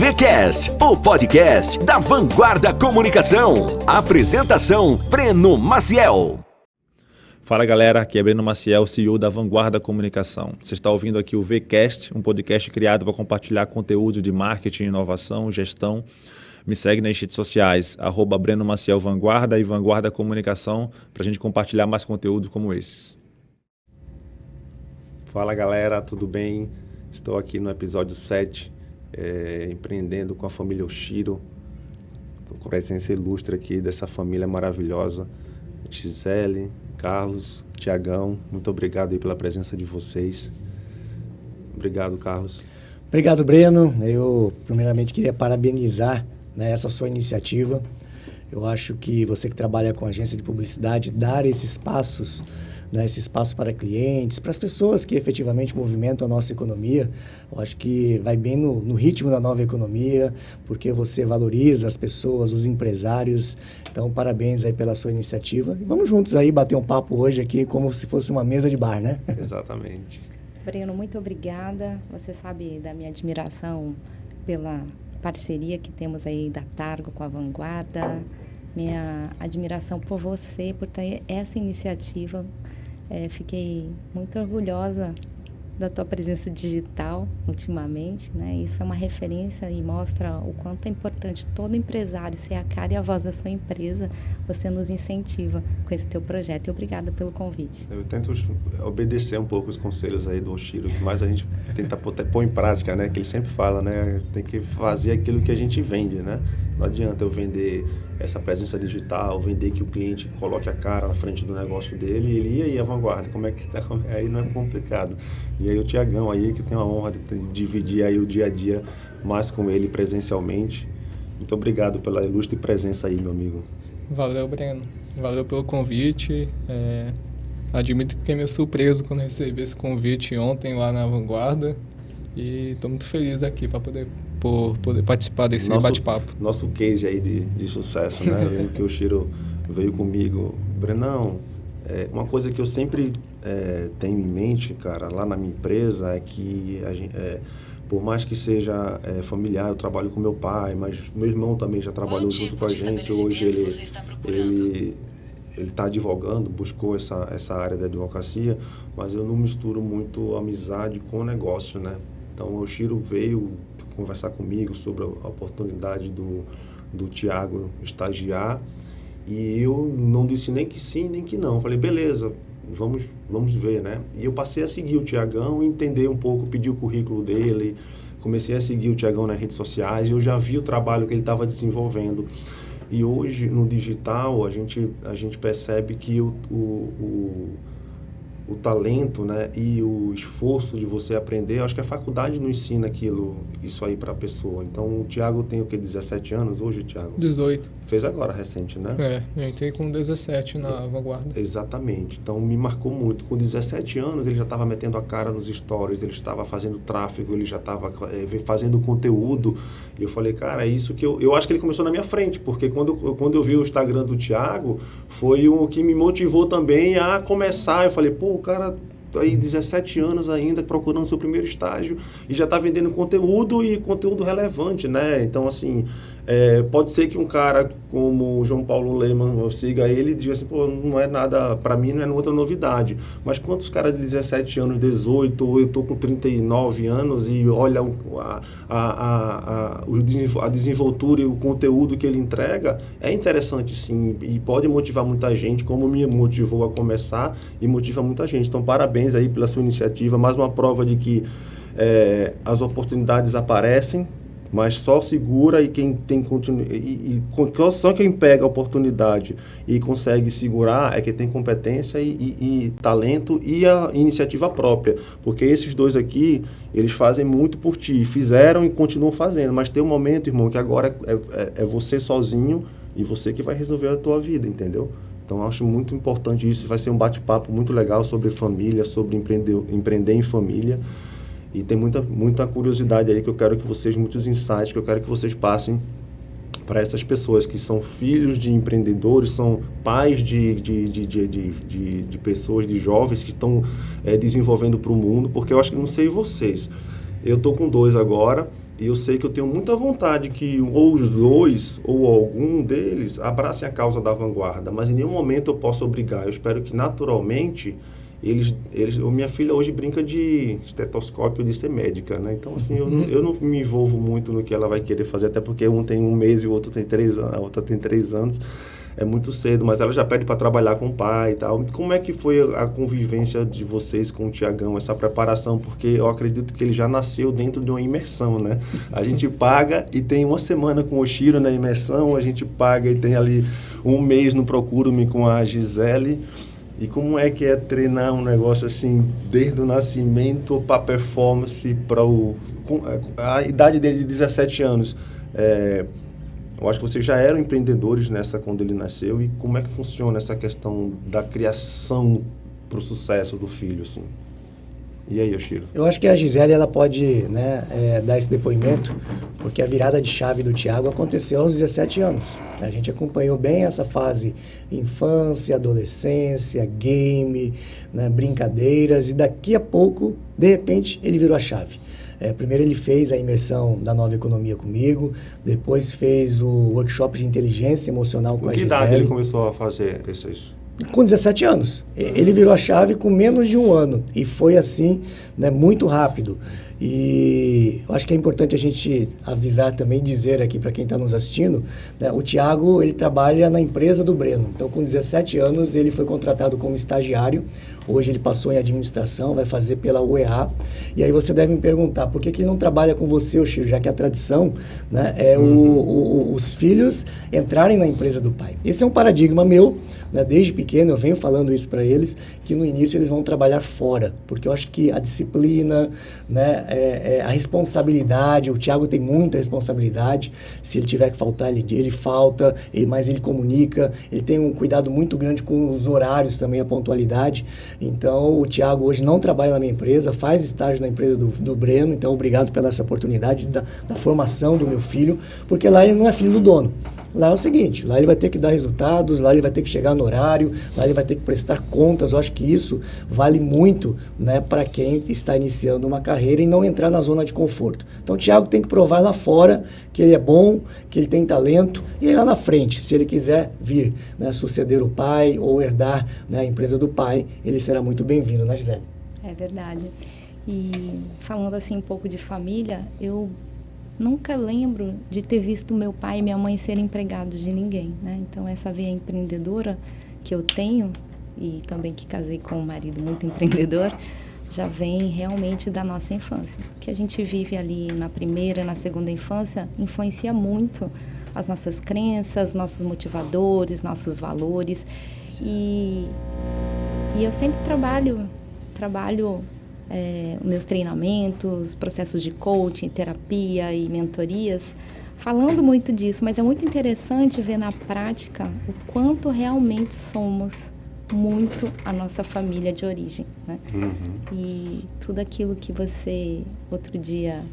VCast, o podcast da Vanguarda Comunicação. Apresentação, Breno Maciel. Fala galera, aqui é Breno Maciel, CEO da Vanguarda Comunicação. Você está ouvindo aqui o VCast, um podcast criado para compartilhar conteúdo de marketing, inovação, gestão. Me segue nas redes sociais, @Breno Maciel Vanguarda e Vanguarda Comunicação, para a gente compartilhar mais conteúdo como esse. Fala galera, tudo bem? Estou aqui no episódio 7, empreendendo com a família Oshiro, com a presença ilustre aqui dessa família maravilhosa, Gisele, Carlos, Tiagão, muito obrigado aí pela presença de vocês. Obrigado, Carlos. Obrigado, Breno. Eu primeiramente queria parabenizar essa sua iniciativa. Eu acho que você que trabalha com agência de publicidade, dar esses passos, esse espaço para clientes, para as pessoas que efetivamente movimentam a nossa economia, eu acho que vai bem no ritmo da nova economia, porque você valoriza as pessoas, os empresários. Então, parabéns aí pela sua iniciativa. E vamos juntos aí bater um papo hoje aqui como se fosse uma mesa de bar, né? Exatamente. Breno, muito obrigada. Você sabe da minha admiração pela parceria que temos aí da Targo com a Vanguarda, minha admiração por você, por ter essa iniciativa. Fiquei muito orgulhosa da tua presença digital ultimamente, né? Isso é uma referência e mostra o quanto é importante todo empresário ser a cara e a voz da sua empresa. Você nos incentiva com esse teu projeto. E obrigada pelo convite. Eu tento obedecer um pouco os conselhos aí do Oshiro, que mais a gente tenta pôr em prática, né? Que ele sempre fala, né? Tem que fazer aquilo que a gente vende, né? Não adianta eu vender essa presença digital, vender que o cliente coloque a cara na frente do negócio dele e aí a Vanguarda, como é que tá? Aí não é complicado. E aí o Tiagão aí, que tem a honra de dividir aí o dia a dia mais com ele presencialmente. Muito obrigado pela ilustre presença aí, meu amigo. Valeu, Breno. Valeu pelo convite. Admito que fiquei meio surpreso quando recebi esse convite ontem lá na Vanguarda. E estou muito feliz aqui para poder participar desse bate-papo. Nosso case aí de sucesso, né? Eu lembro que o Oshiro veio comigo. Brenão, uma coisa que eu sempre tenho em mente, cara, lá na minha empresa, é que a gente, por mais que seja familiar, eu trabalho com meu pai, mas meu irmão também já trabalhou junto com a gente. Hoje ele está advogando, buscou essa área da advocacia, mas eu não misturo muito amizade com negócio, né? Então o Oshiro veio conversar comigo sobre a oportunidade do Tiago estagiar e eu não disse nem que sim, nem que não. Falei, beleza, vamos ver, né? E eu passei a seguir o Tiagão, entender um pouco, pedir o currículo dele, comecei a seguir o Tiagão nas redes sociais e eu já vi o trabalho que ele estava desenvolvendo. E hoje, no digital, a gente percebe que o talento, né, e o esforço de você aprender, eu acho que a faculdade não ensina isso aí para a pessoa. Então, o Tiago tem o quê? 17 anos hoje, Tiago? 18. Fez agora, recente, né? Eu entrei com 17 na Vanguarda. Exatamente. Então, me marcou muito. Com 17 anos, ele já estava metendo a cara nos stories, ele estava fazendo tráfego, ele já estava fazendo conteúdo. E eu falei, cara, é isso que eu acho que ele começou na minha frente, porque quando eu vi o Instagram do Tiago, foi o que me motivou também a começar. Eu falei, pô, o cara aí 17 anos ainda procurando seu primeiro estágio e já está vendendo conteúdo e conteúdo relevante, né? Então, assim, pode ser que um cara como o João Paulo Lehmann siga ele e diga assim, pô, não é nada, para mim não é outra novidade. Mas quantos caras de 17 anos, 18, eu tô com 39 anos e olha a desenvoltura e o conteúdo que ele entrega, é interessante sim e pode motivar muita gente, como me motivou a começar e motiva muita gente. Então, parabéns aí pela sua iniciativa, mais uma prova de que as oportunidades aparecem, mas só segura e quem tem só quem pega a oportunidade e consegue segurar é quem tem competência e talento e a iniciativa própria, porque esses dois aqui, eles fazem muito por ti, fizeram e continuam fazendo, mas tem um momento, irmão, que agora é você sozinho e você que vai resolver a tua vida, entendeu? Então, eu acho muito importante isso, vai ser um bate-papo muito legal sobre família, sobre empreender em família. E tem muita curiosidade aí que eu quero que vocês, muitos insights que eu quero que vocês passem para essas pessoas que são filhos de empreendedores, são pais de pessoas, de jovens que estão desenvolvendo para o mundo, porque eu acho que, não sei vocês, eu estou com 2 agora E eu sei que eu tenho muita vontade que ou os dois ou algum deles abracem a causa da vanguarda, mas em nenhum momento eu posso obrigar. Eu espero que naturalmente minha filha hoje brinca de estetoscópio, de ser médica, né? Então, assim, eu não me envolvo muito no que ela vai querer fazer, até porque um tem 1 mês e o outro tem 3 anos, a outra tem 3 anos. É muito cedo, mas ela já pede para trabalhar com o pai e tal. Como é que foi a convivência de vocês com o Tiagão, essa preparação? Porque eu acredito que ele já nasceu dentro de uma imersão, né? A gente paga e tem 1 semana com o Shiro na imersão, a gente paga e tem ali 1 mês no Procuro-me com a Gisele. E como é que é treinar um negócio assim, desde o nascimento para performance, a idade dele de 17 anos? Eu acho que vocês já eram empreendedores quando ele nasceu, e como é que funciona essa questão da criação para o sucesso do filho, assim? E aí, Yoshiro? Eu acho que a Gisele ela pode, né, dar esse depoimento, porque a virada de chave do Thiago aconteceu aos 17 anos. A gente acompanhou bem essa fase infância, adolescência, game, né, brincadeiras, e daqui a pouco, de repente, ele virou a chave. Primeiro ele fez a imersão da Nova Economia comigo, depois fez o workshop de inteligência emocional com a Gisele. Com que idade ele começou a fazer isso? Com 17 anos. Ele virou a chave com menos de 1 ano. E foi assim, né, muito rápido. E eu acho que é importante a gente avisar também, dizer aqui para quem está nos assistindo, né, o Thiago, ele trabalha na empresa do Breno. Então, com 17 anos, ele foi contratado como estagiário. Hoje ele passou em administração, vai fazer pela UEA. E aí você deve me perguntar, por que ele não trabalha com você, Chiro, já que a tradição, né, é os filhos entrarem na empresa do pai. Esse é um paradigma meu, né, desde pequeno eu venho falando isso para eles, que no início eles vão trabalhar fora, porque eu acho que a disciplina, né, a responsabilidade, o Thiago tem muita responsabilidade, se ele tiver que faltar, ele falta, mas ele comunica, ele tem um cuidado muito grande com os horários também, a pontualidade. Então, o Thiago hoje não trabalha na minha empresa, faz estágio na empresa do Breno, então obrigado pela essa oportunidade da formação do meu filho, porque lá ele não é filho do dono. Lá é o seguinte, lá ele vai ter que dar resultados, lá ele vai ter que chegar no horário, lá ele vai ter que prestar contas. Eu acho que isso vale muito, né, para quem está iniciando uma carreira e não entrar na zona de conforto. Então o Thiago tem que provar lá fora que ele é bom, que ele tem talento, e aí lá na frente, se ele quiser vir, né, suceder o pai ou herdar, né, a empresa do pai, ele será muito bem-vindo, né, Gisele? É verdade. E falando assim um pouco de família, eu nunca lembro de ter visto meu pai e minha mãe serem empregados de ninguém, né? Então, essa veia empreendedora que eu tenho, e também que casei com um marido muito empreendedor, já vem realmente da nossa infância. O que a gente vive ali na primeira, na segunda infância, influencia muito as nossas crenças, nossos motivadores, nossos valores. E eu sempre trabalho meus treinamentos, processos de coaching, terapia e mentorias, falando muito disso, mas é muito interessante ver na prática o quanto realmente somos muito a nossa família de origem, né? E tudo aquilo que você outro dia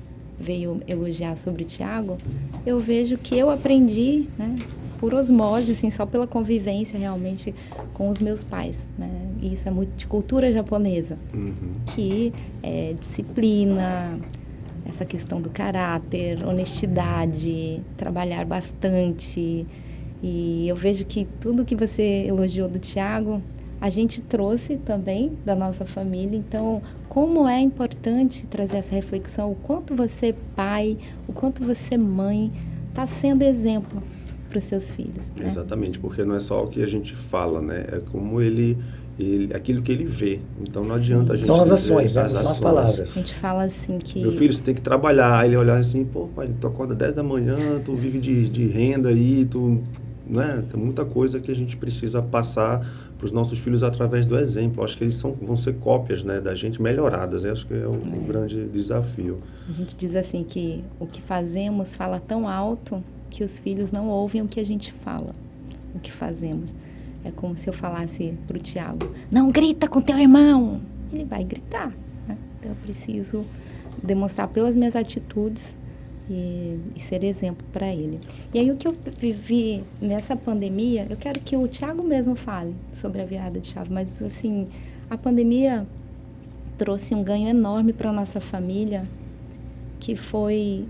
veio elogiar sobre o Thiago, eu vejo que eu aprendi, né, por osmose, assim, só pela convivência realmente com os meus pais, né? E isso é muito de cultura japonesa, que é disciplina, essa questão do caráter, honestidade, trabalhar bastante. E eu vejo que tudo que você elogiou do Thiago, a gente trouxe também da nossa família. Então, como é importante trazer essa reflexão, o quanto você pai, o quanto você mãe, está sendo exemplo para os seus filhos, né? Exatamente, porque não é só o que a gente fala, né? É como aquilo que ele vê. Então não adianta a gente... São as ações, né? Não são as palavras. A gente fala assim que... Meu filho, você tem que trabalhar. Aí ele olhar assim, pô, pai, tu acorda 10 da manhã, tu vive de renda aí, tu... Né? Tem muita coisa que a gente precisa passar para os nossos filhos através do exemplo. Acho que eles vão ser cópias, né, da gente melhoradas. Acho que é o grande desafio. A gente diz assim que o que fazemos fala tão alto que os filhos não ouvem o que a gente fala, o que fazemos. É como se eu falasse para o Thiago, não grita com teu irmão. Ele vai gritar, né? Então eu preciso demonstrar pelas minhas atitudes e ser exemplo para ele. E aí o que eu vivi nessa pandemia, eu quero que o Thiago mesmo fale sobre a virada de chave, mas assim, a pandemia trouxe um ganho enorme para a nossa família, que foi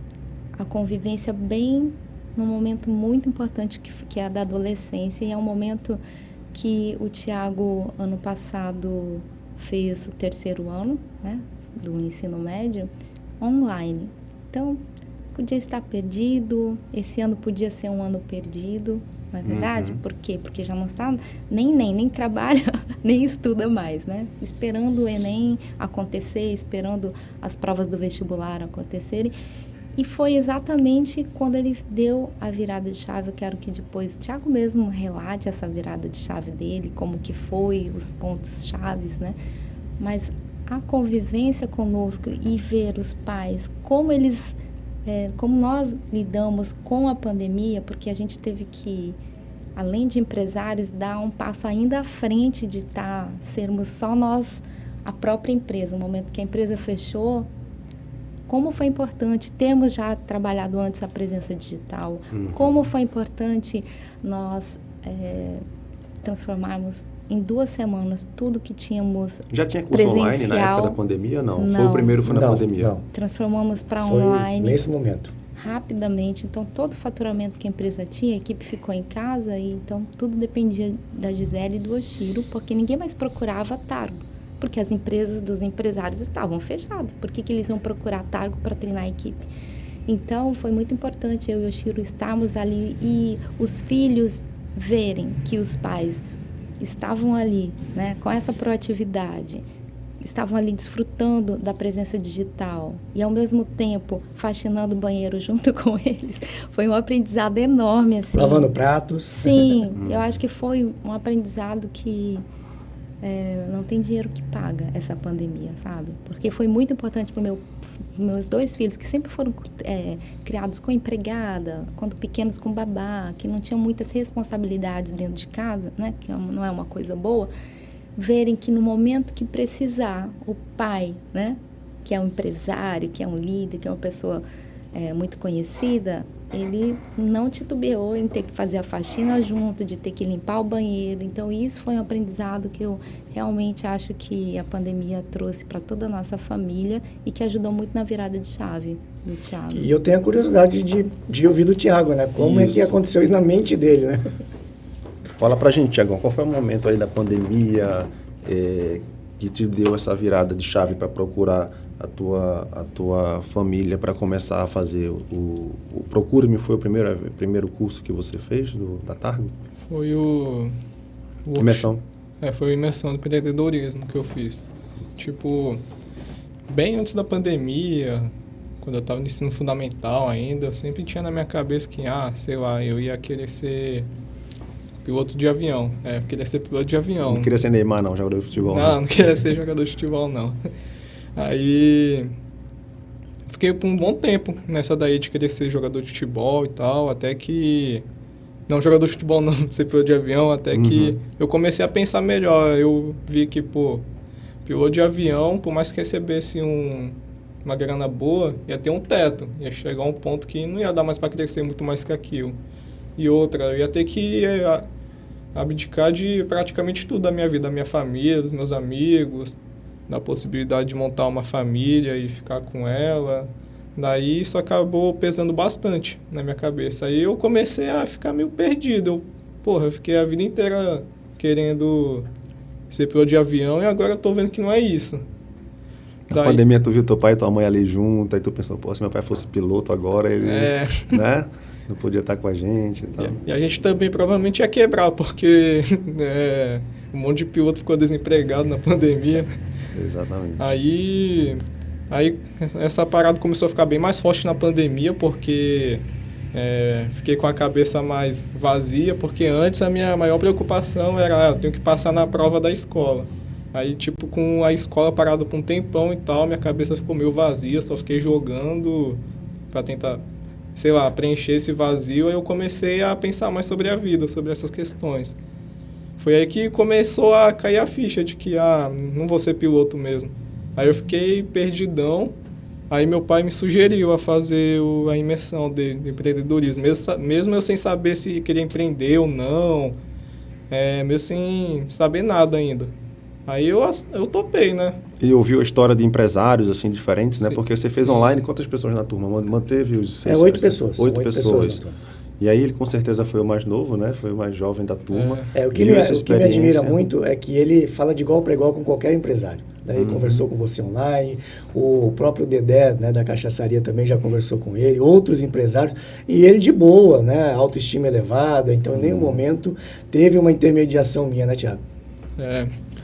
a convivência bem num momento muito importante que é a da adolescência, e é um momento que o Thiago, ano passado, fez o 3º ano, né, do ensino médio, online. Então, podia estar perdido, esse ano podia ser um ano perdido, não é verdade? Por quê? Porque já não está, nem trabalha, nem estuda mais, né? Esperando o Enem acontecer, esperando as provas do vestibular acontecerem. E foi exatamente quando ele deu a virada de chave. Eu quero que depois o Thiago mesmo relate essa virada de chave dele, como que foi, os pontos chaves, né? Mas a convivência conosco e ver os pais, como nós lidamos com a pandemia, porque a gente teve que, além de empresários, dar um passo ainda à frente de sermos só nós, a própria empresa. No momento que a empresa fechou, como foi importante termos já trabalhado antes a presença digital, como foi importante nós transformarmos em 2 semanas tudo que tínhamos Já tinha curso online na época da pandemia? Não. Foi o primeiro, foi na pandemia? Não. Transformamos para Foi online. Nesse momento. Rapidamente. Então, todo o faturamento que a empresa tinha, a equipe ficou em casa, e então tudo dependia da Gisele e do Oshiro, porque ninguém mais procurava Targo, porque as empresas dos empresários estavam fechadas. Por que eles iam procurar Targo para treinar a equipe? Então, foi muito importante eu e o Oshiro estarmos ali e os filhos verem que os pais estavam ali, né, com essa proatividade, estavam ali desfrutando da presença digital e, ao mesmo tempo, faxinando o banheiro junto com eles. Foi um aprendizado enorme, assim. Lavando pratos. Sim, eu acho que foi um aprendizado que não tem dinheiro que paga essa pandemia, sabe? Porque foi muito importante para meus 2 filhos, que sempre foram criados com empregada, quando pequenos com babá, que não tinham muitas responsabilidades dentro de casa, né? Que não é uma coisa boa, verem que no momento que precisar, o pai, né? Que é um empresário, que é um líder, que é uma pessoa muito conhecida, ele não titubeou em ter que fazer a faxina junto, de ter que limpar o banheiro. Então, isso foi um aprendizado que eu realmente acho que a pandemia trouxe para toda a nossa família e que ajudou muito na virada de chave do Thiago. E eu tenho a curiosidade de ouvir do Thiago, né? Como é que aconteceu isso na mente dele, né? Fala pra gente, Thiagão, qual foi o momento aí da pandemia que te deu essa virada de chave para procurar a tua família para começar a fazer o Procura-me? Foi o primeiro curso que você fez da Targo? Foi o Imersão. Foi a imersão do empreendedorismo que eu fiz. Tipo, bem antes da pandemia, quando eu estava no ensino fundamental ainda, eu sempre tinha na minha cabeça que, sei lá, eu ia querer ser piloto de avião. Eu queria ser piloto de avião. Não queria ser Neymar, não, jogador de futebol. Não queria ser jogador de futebol, não. Aí, fiquei por um bom tempo nessa daí de querer ser jogador de futebol e tal, até que... Não jogador de futebol não, ser piloto de avião, até que eu comecei a pensar melhor. Eu vi que, piloto de avião, por mais que recebesse uma grana boa, ia ter um teto. Ia chegar a um ponto que não ia dar mais para crescer muito mais que aquilo. E outra, eu ia ter que abdicar de praticamente tudo da minha vida, da minha família, dos meus amigos, da possibilidade de montar uma família e ficar com ela. Daí isso acabou pesando bastante na minha cabeça. Aí eu comecei a ficar meio perdido. Eu fiquei a vida inteira querendo ser piloto de avião e agora eu tô vendo que não é isso. Na pandemia tu viu teu pai e tua mãe ali junto, aí tu pensou, se meu pai fosse piloto agora, ele né, não podia estar com a gente e tal. E a gente também provavelmente ia quebrar, porque um monte de piloto ficou desempregado na pandemia. Exatamente. Aí essa parada começou a ficar bem mais forte na pandemia, porque fiquei com a cabeça mais vazia, porque antes a minha maior preocupação era, eu tenho que passar na prova da escola. Aí, com a escola parada por um tempão e tal, minha cabeça ficou meio vazia, só fiquei jogando para tentar, preencher esse vazio. Aí eu comecei a pensar mais sobre a vida, sobre essas questões. Foi aí que começou a cair a ficha de que, não vou ser piloto mesmo. Aí eu fiquei perdidão, aí meu pai me sugeriu a fazer a imersão de empreendedorismo, mesmo eu sem saber se queria empreender ou não, mesmo sem saber nada ainda. Aí eu topei, né? E ouviu a história de empresários, assim, diferentes, né? Sim, Porque você fez sim. online, quantas pessoas na turma? Manteve os... 8 pessoas. 8 8 pessoas. na turma. E aí ele com certeza foi o mais novo, né? Foi o mais jovem da turma. O que me admira muito é que ele fala de igual para igual com qualquer empresário. Daí ele conversou com você online, o próprio Dedé, né, da cachaçaria também já conversou com ele, outros empresários, e ele de boa, né? Autoestima elevada, então em nenhum momento teve uma intermediação minha, né, Thiago?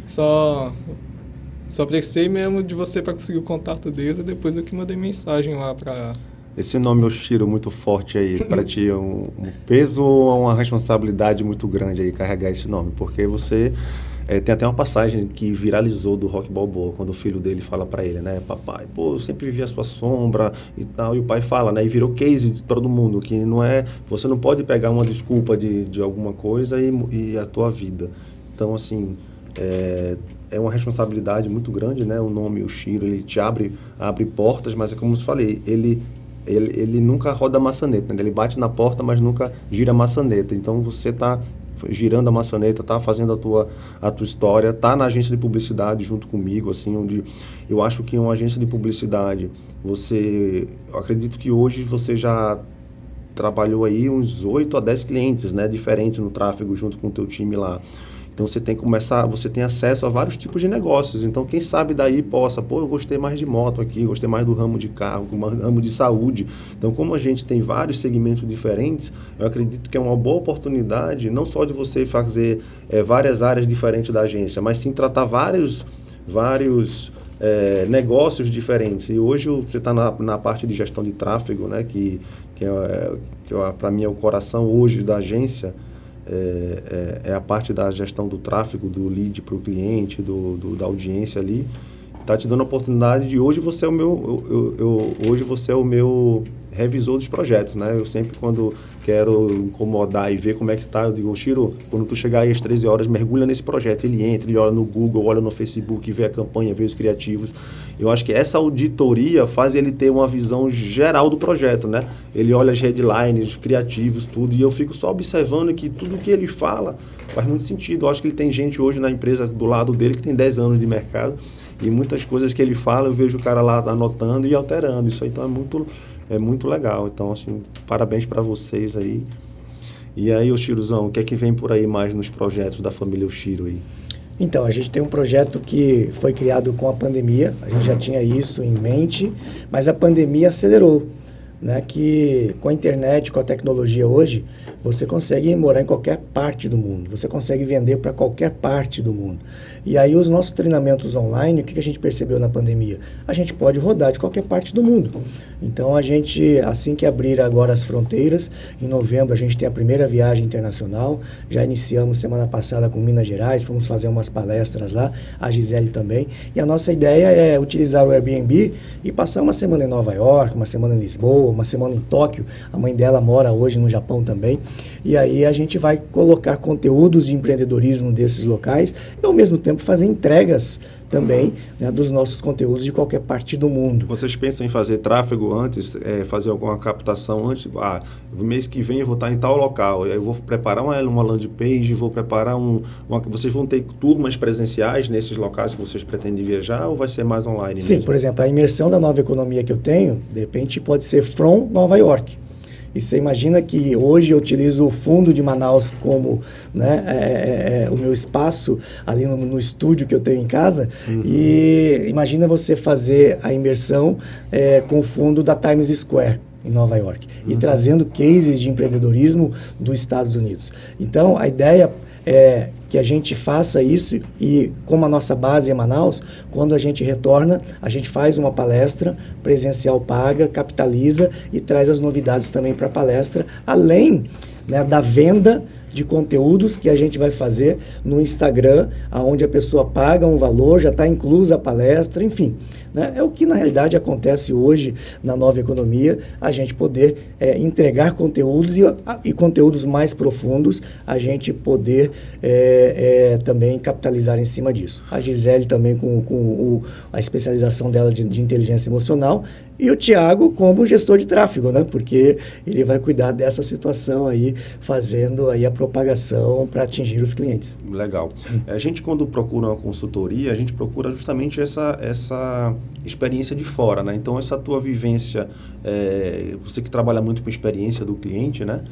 Só precisei mesmo de você para conseguir o contato deles, e depois eu que mandei mensagem lá para... Esse nome Oshiro muito forte aí, para ti é um peso ou uma responsabilidade muito grande aí carregar esse nome? Porque você tem até uma passagem que viralizou do Rock Balboa, quando o filho dele fala para ele, né? Papai, pô, eu sempre vi a sua sombra e tal. E o pai fala, né? E virou case de todo mundo, que não é... Você não pode pegar uma desculpa de alguma coisa e a tua vida. Então, assim... É uma responsabilidade muito grande, né? O nome Oshiro, ele te abre portas, mas é como eu falei, ele nunca roda a maçaneta, né? Ele bate na porta, mas nunca gira a maçaneta. Então você está girando a maçaneta, está fazendo a tua história, está na agência de publicidade junto comigo, assim, onde eu acho que uma agência de publicidade, eu acredito que hoje você já trabalhou aí uns 8 a 10 clientes, né? Diferentes no tráfego junto com o teu time lá. Então você tem acesso a vários tipos de negócios. Então quem sabe daí eu gostei mais de moto aqui, gostei mais do ramo de carro, do ramo de saúde. Então como a gente tem vários segmentos diferentes, eu acredito que é uma boa oportunidade, não só de você fazer várias áreas diferentes da agência, mas sim tratar vários negócios diferentes. E hoje você está na parte de gestão de tráfego, né, que para mim é o coração hoje da agência. É a parte da gestão do tráfego, do lead para o cliente, da audiência ali. Está te dando a oportunidade de hoje você é o meu revisor dos projetos, né? Eu sempre, quando quero incomodar e ver como é que tá, eu digo, Oshiro, quando tu chegar aí às 13 horas, mergulha nesse projeto. Ele entra, ele olha no Google, olha no Facebook, vê a campanha, vê os criativos. Eu acho que essa auditoria faz ele ter uma visão geral do projeto, né? Ele olha as headlines, os criativos, tudo, e eu fico só observando que tudo que ele fala faz muito sentido. Eu acho que ele tem gente hoje na empresa do lado dele que tem 10 anos de mercado, e muitas coisas que ele fala, eu vejo o cara lá anotando e alterando. Isso aí, então, é muito legal. Então, assim, parabéns para vocês aí. E aí, Oshirozão, o que é que vem por aí mais nos projetos da família Oshiro aí? Então, a gente tem um projeto que foi criado com a pandemia, a gente já tinha isso em mente, mas a pandemia acelerou, né? Que com a internet, com a tecnologia hoje, você consegue morar em qualquer parte do mundo, você consegue vender para qualquer parte do mundo. E aí os nossos treinamentos online, o que a gente percebeu na pandemia? A gente pode rodar de qualquer parte do mundo. Então a gente, assim que abrir agora as fronteiras, em novembro a gente tem a primeira viagem internacional, já iniciamos semana passada com Minas Gerais, fomos fazer umas palestras lá, a Gisele também, e a nossa ideia é utilizar o Airbnb e passar uma semana em Nova York, uma semana em Lisboa, uma semana em Tóquio, a mãe dela mora hoje no Japão também, e aí a gente vai colocar conteúdos de empreendedorismo desses locais e ao mesmo tempo fazer entregas também, né, dos nossos conteúdos de qualquer parte do mundo. Vocês pensam em fazer tráfego antes, fazer alguma captação antes? No mês que vem eu vou estar em tal local, eu vou preparar uma landing page, vou preparar vocês vão ter turmas presenciais nesses locais que vocês pretendem viajar ou vai ser mais online Sim, mesmo? Por exemplo, a imersão da nova economia que eu tenho, de repente pode ser from Nova York. E você imagina que hoje eu utilizo o fundo de Manaus como, né, o meu espaço ali no estúdio que eu tenho em casa. Uhum. E imagina você fazer a imersão com o fundo da Times Square em Nova York. Uhum. E trazendo cases de empreendedorismo dos Estados Unidos. Então, a ideia é que a gente faça isso e, como a nossa base é Manaus, quando a gente retorna, a gente faz uma palestra presencial paga, capitaliza e traz as novidades também para a palestra, além, né, da venda de conteúdos que a gente vai fazer no Instagram, onde a pessoa paga um valor, já está inclusa a palestra, enfim. Né? É o que na realidade acontece hoje na nova economia, a gente poder entregar conteúdos e conteúdos mais profundos, a gente poder também capitalizar em cima disso. A Gisele também com a especialização dela de inteligência emocional, E o Thiago como gestor de tráfego, né? Porque ele vai cuidar dessa situação aí, fazendo aí a propagação para atingir os clientes. Legal. A gente, quando procura uma consultoria, a gente procura justamente essa experiência de fora, né? Então, essa tua vivência, você que trabalha muito com a experiência do cliente, né?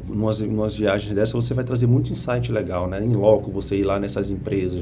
Numas viagens dessas, você vai trazer muito insight legal, né? Em loco, você ir lá nessas empresas,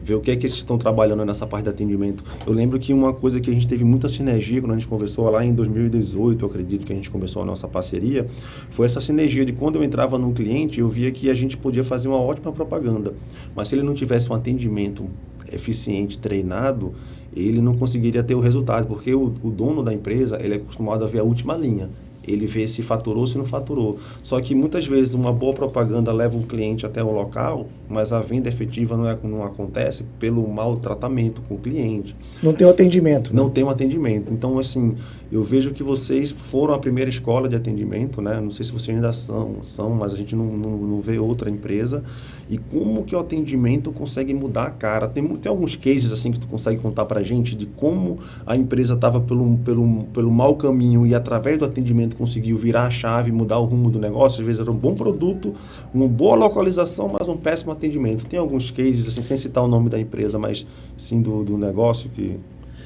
ver o que é que eles estão trabalhando nessa parte de atendimento. Eu lembro que uma coisa que a gente teve muita sinergia quando a gente conversou lá em 2018, eu acredito que a gente começou a nossa parceria, foi essa sinergia de quando eu entrava num cliente, eu via que a gente podia fazer uma ótima propaganda, mas se ele não tivesse um atendimento eficiente, treinado, ele não conseguiria ter o resultado, porque o dono da empresa, ele é acostumado a ver a última linha. Ele vê se faturou, se não faturou. Só que muitas vezes uma boa propaganda leva o cliente até o local, mas a venda efetiva não acontece pelo mau tratamento com o cliente. Não tem o atendimento. Não tem um atendimento. Então, assim, eu vejo que vocês foram a primeira escola de atendimento, né? Não sei se vocês ainda são, mas a gente não vê outra empresa. E como que o atendimento consegue mudar a cara? Tem alguns cases, assim, que tu consegue contar pra gente de como a empresa estava pelo mau caminho e através do atendimento conseguiu virar a chave, mudar o rumo do negócio. Às vezes era um bom produto, uma boa localização, mas um péssimo atendimento. Tem alguns cases, assim, sem citar o nome da empresa, mas sim do negócio que...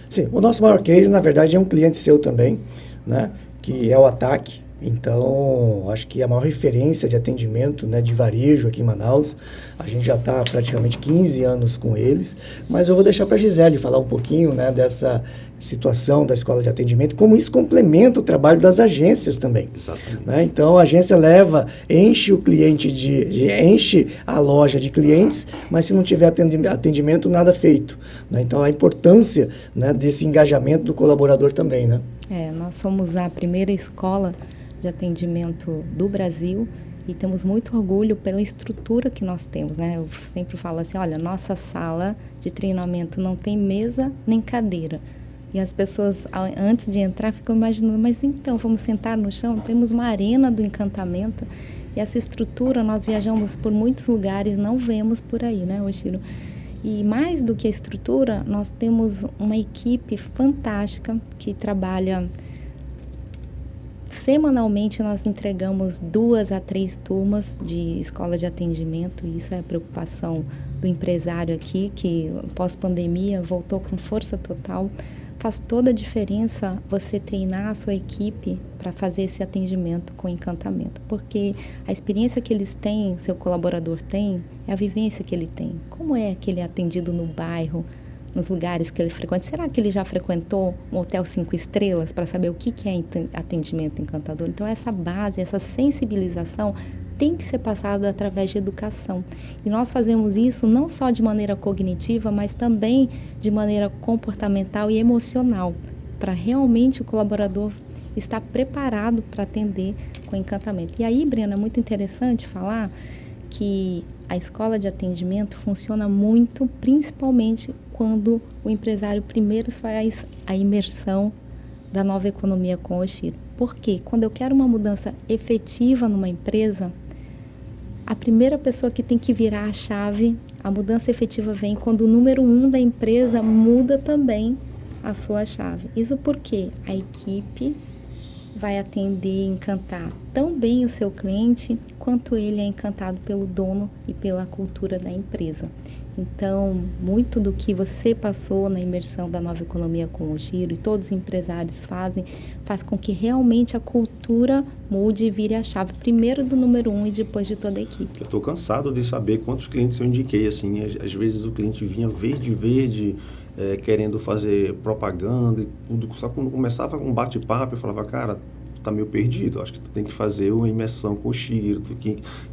Sim, o nosso maior case, na verdade, é um cliente seu também, né? Que é o Ataque. Então, acho que a maior referência de atendimento, né, de varejo aqui em Manaus, a gente já está praticamente 15 anos com eles, mas eu vou deixar para a Gisele falar um pouquinho, né, dessa situação da escola de atendimento, como isso complementa o trabalho das agências também. Exatamente. Né? Então, a agência enche o cliente enche a loja de clientes, mas se não tiver atendimento, nada feito. Né? Então, a importância, né, desse engajamento do colaborador também, né? Nós somos a primeira escola de atendimento do Brasil e temos muito orgulho pela estrutura que nós temos, né? Eu sempre falo assim, olha, nossa sala de treinamento não tem mesa nem cadeira. E as pessoas, antes de entrar, ficam imaginando, mas então, vamos sentar no chão? Temos uma arena do encantamento e essa estrutura, nós viajamos por muitos lugares, não vemos por aí, né, Oshiro? E mais do que a estrutura, nós temos uma equipe fantástica que trabalha semanalmente. Nós entregamos 2 a 3 turmas de escola de atendimento, e isso é a preocupação do empresário aqui, que pós-pandemia voltou com força total. Faz toda a diferença você treinar a sua equipe para fazer esse atendimento com encantamento, porque a experiência que eles têm, seu colaborador tem, é a vivência que ele tem. Como é que ele é atendido no bairro, nos lugares que ele frequenta? Será que ele já frequentou um hotel 5 estrelas para saber o que é atendimento encantador? Então, essa base, essa sensibilização tem que ser passada através de educação. E nós fazemos isso não só de maneira cognitiva, mas também de maneira comportamental e emocional, para realmente o colaborador estar preparado para atender com encantamento. E aí, Breno, é muito interessante falar que a escola de atendimento funciona muito, principalmente quando o empresário primeiro faz a imersão da nova economia com o Oshiro. Por quê? Quando eu quero uma mudança efetiva numa empresa, a primeira pessoa que tem que virar a chave, a mudança efetiva vem quando o número 1 da empresa muda também a sua chave. Isso porque a equipe vai atender e encantar tão bem o seu cliente quanto ele é encantado pelo dono e pela cultura da empresa. Então, muito do que você passou na imersão da nova economia com o Giro e todos os empresários faz com que realmente a cultura mude e vire a chave, primeiro do número 1 e depois de toda a equipe. Eu estou cansado de saber quantos clientes eu indiquei, assim, às vezes o cliente vinha verde, querendo fazer propaganda e tudo, só quando começava um bate-papo eu falava, cara, tu tá meio perdido, acho que tu tem que fazer uma imersão com o Giro, tu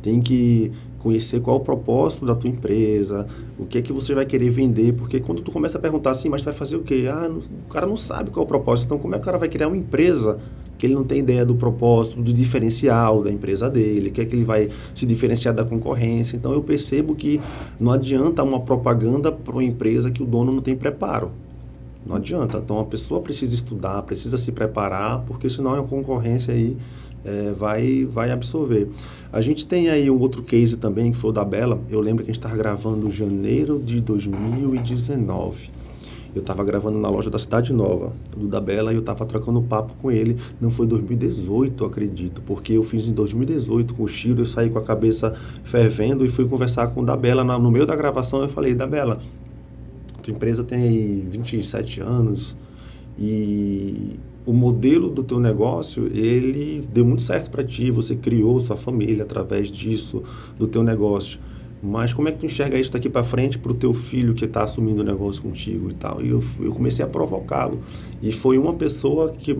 tem que conhecer qual é o propósito da tua empresa, o que é que você vai querer vender, porque quando tu começa a perguntar assim, mas tu vai fazer o quê? O cara não sabe qual é o propósito, então como é que o cara vai criar uma empresa que ele não tem ideia do propósito, do diferencial da empresa dele, que é que ele vai se diferenciar da concorrência? Então eu percebo que não adianta uma propaganda para uma empresa que o dono não tem preparo. Não adianta. Então a pessoa precisa estudar, precisa se preparar, porque senão a concorrência aí vai absorver. A gente tem aí um outro case também, que foi o da Bela. Eu lembro que a gente estava gravando em janeiro de 2019. Eu estava gravando na loja da Cidade Nova, do Dabella, e eu estava trocando papo com ele. Não foi 2018, acredito, porque eu fiz em 2018 com o Chiro, eu saí com a cabeça fervendo e fui conversar com o Dabella. No meio da gravação eu falei, Dabella, tua empresa tem aí 27 anos e o modelo do teu negócio, ele deu muito certo para ti, você criou sua família através disso, do teu negócio. Mas como é que tu enxerga isso daqui para frente para o teu filho que está assumindo o negócio contigo e tal? E eu comecei a provocá-lo. E foi uma pessoa que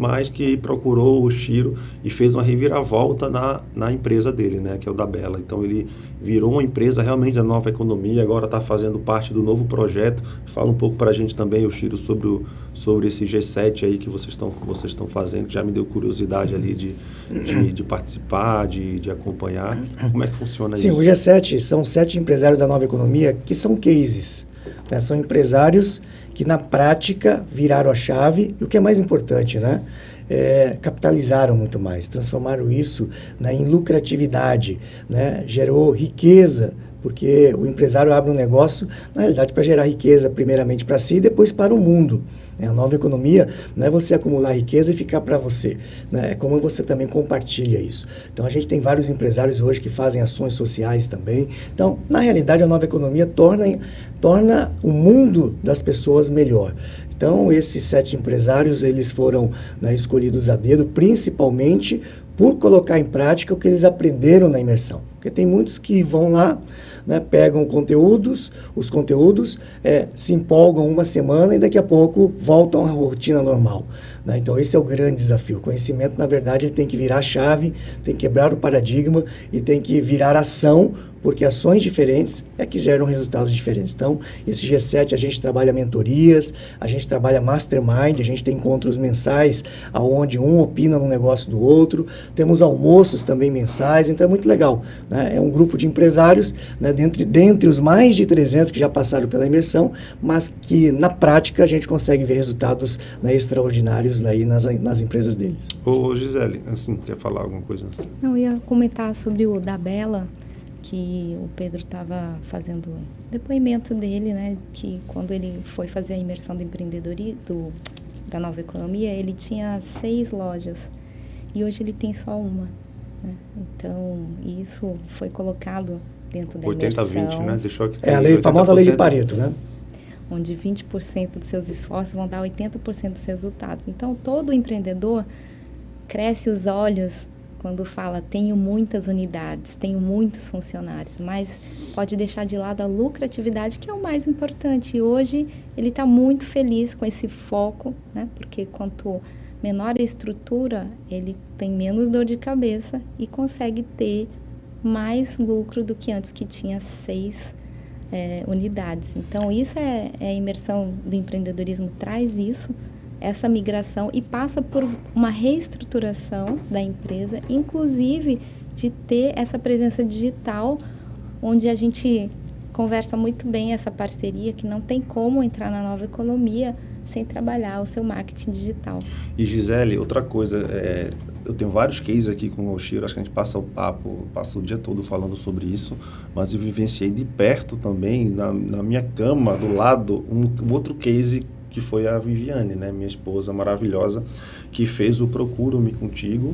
procurou o Chiro e fez uma reviravolta na empresa dele, né? Que é o Dabella. Então ele virou uma empresa realmente da nova economia, agora está fazendo parte do novo projeto. Fala um pouco para a gente também, o Chiro, sobre esse G7 aí que vocês estão fazendo, que já me deu curiosidade ali de participar, de acompanhar. Como é que funciona isso? Sim, o G7 são 7 empresários da nova economia que são cases, né? São empresários que na prática viraram a chave e o que é mais importante, né? Capitalizaram muito mais, transformaram isso, né, em lucratividade, né? Gerou riqueza, porque o empresário abre um negócio, na realidade, para gerar riqueza, primeiramente para si e depois para o mundo. A nova economia não é você acumular riqueza e ficar para você, né? É como você também compartilha isso. Então, a gente tem vários empresários hoje que fazem ações sociais também. Então, na realidade, a nova economia torna o mundo das pessoas melhor. Então, esses 7 empresários, eles foram, né, escolhidos a dedo, principalmente por colocar em prática o que eles aprenderam na imersão. Porque tem muitos que vão lá, né, pegam os conteúdos, se empolgam uma semana e daqui a pouco voltam à rotina normal, né? Então esse é o grande desafio. O conhecimento, na verdade, ele tem que virar chave, tem que quebrar o paradigma e tem que virar ação, porque ações diferentes é que geram resultados diferentes. Então, esse G7 a gente trabalha mentorias, a gente trabalha mastermind, a gente tem encontros mensais, onde um opina no negócio do outro, temos almoços também mensais, então é muito legal, né? É um grupo de empresários, né, dentre os mais de 300 que já passaram pela imersão, mas que na prática a gente consegue ver resultados, né, extraordinários aí nas empresas deles. Ô Gisele, assim, quer falar alguma coisa? Não, eu ia comentar sobre o Dabella, que o Pedro estava fazendo depoimento dele, né, que quando ele foi fazer a imersão do empreendedorismo, da nova economia, ele tinha 6 lojas e hoje ele tem só uma, né? Então, isso foi colocado dentro da imersão. 80-20, né? Deixou aqui. A famosa lei de Pareto, né? Onde 20% dos seus esforços vão dar 80% dos resultados. Então, todo empreendedor cresce os olhos quando fala, tenho muitas unidades, tenho muitos funcionários, mas pode deixar de lado a lucratividade, que é o mais importante. E hoje ele está muito feliz com esse foco, né? Porque quanto menor a estrutura, ele tem menos dor de cabeça e consegue ter mais lucro do que antes, que tinha 6 unidades. Então, isso a imersão do empreendedorismo traz isso, essa migração, e passa por uma reestruturação da empresa, inclusive de ter essa presença digital, onde a gente conversa muito bem essa parceria, que não tem como entrar na nova economia sem trabalhar o seu marketing digital. E Gisele, outra coisa, eu tenho vários cases aqui com o Chiro, acho que a gente passa o dia todo falando sobre isso, mas eu vivenciei de perto também, na minha cama, do lado, um outro case, que foi a Viviane, né, minha esposa maravilhosa, que fez o Procura-me Contigo,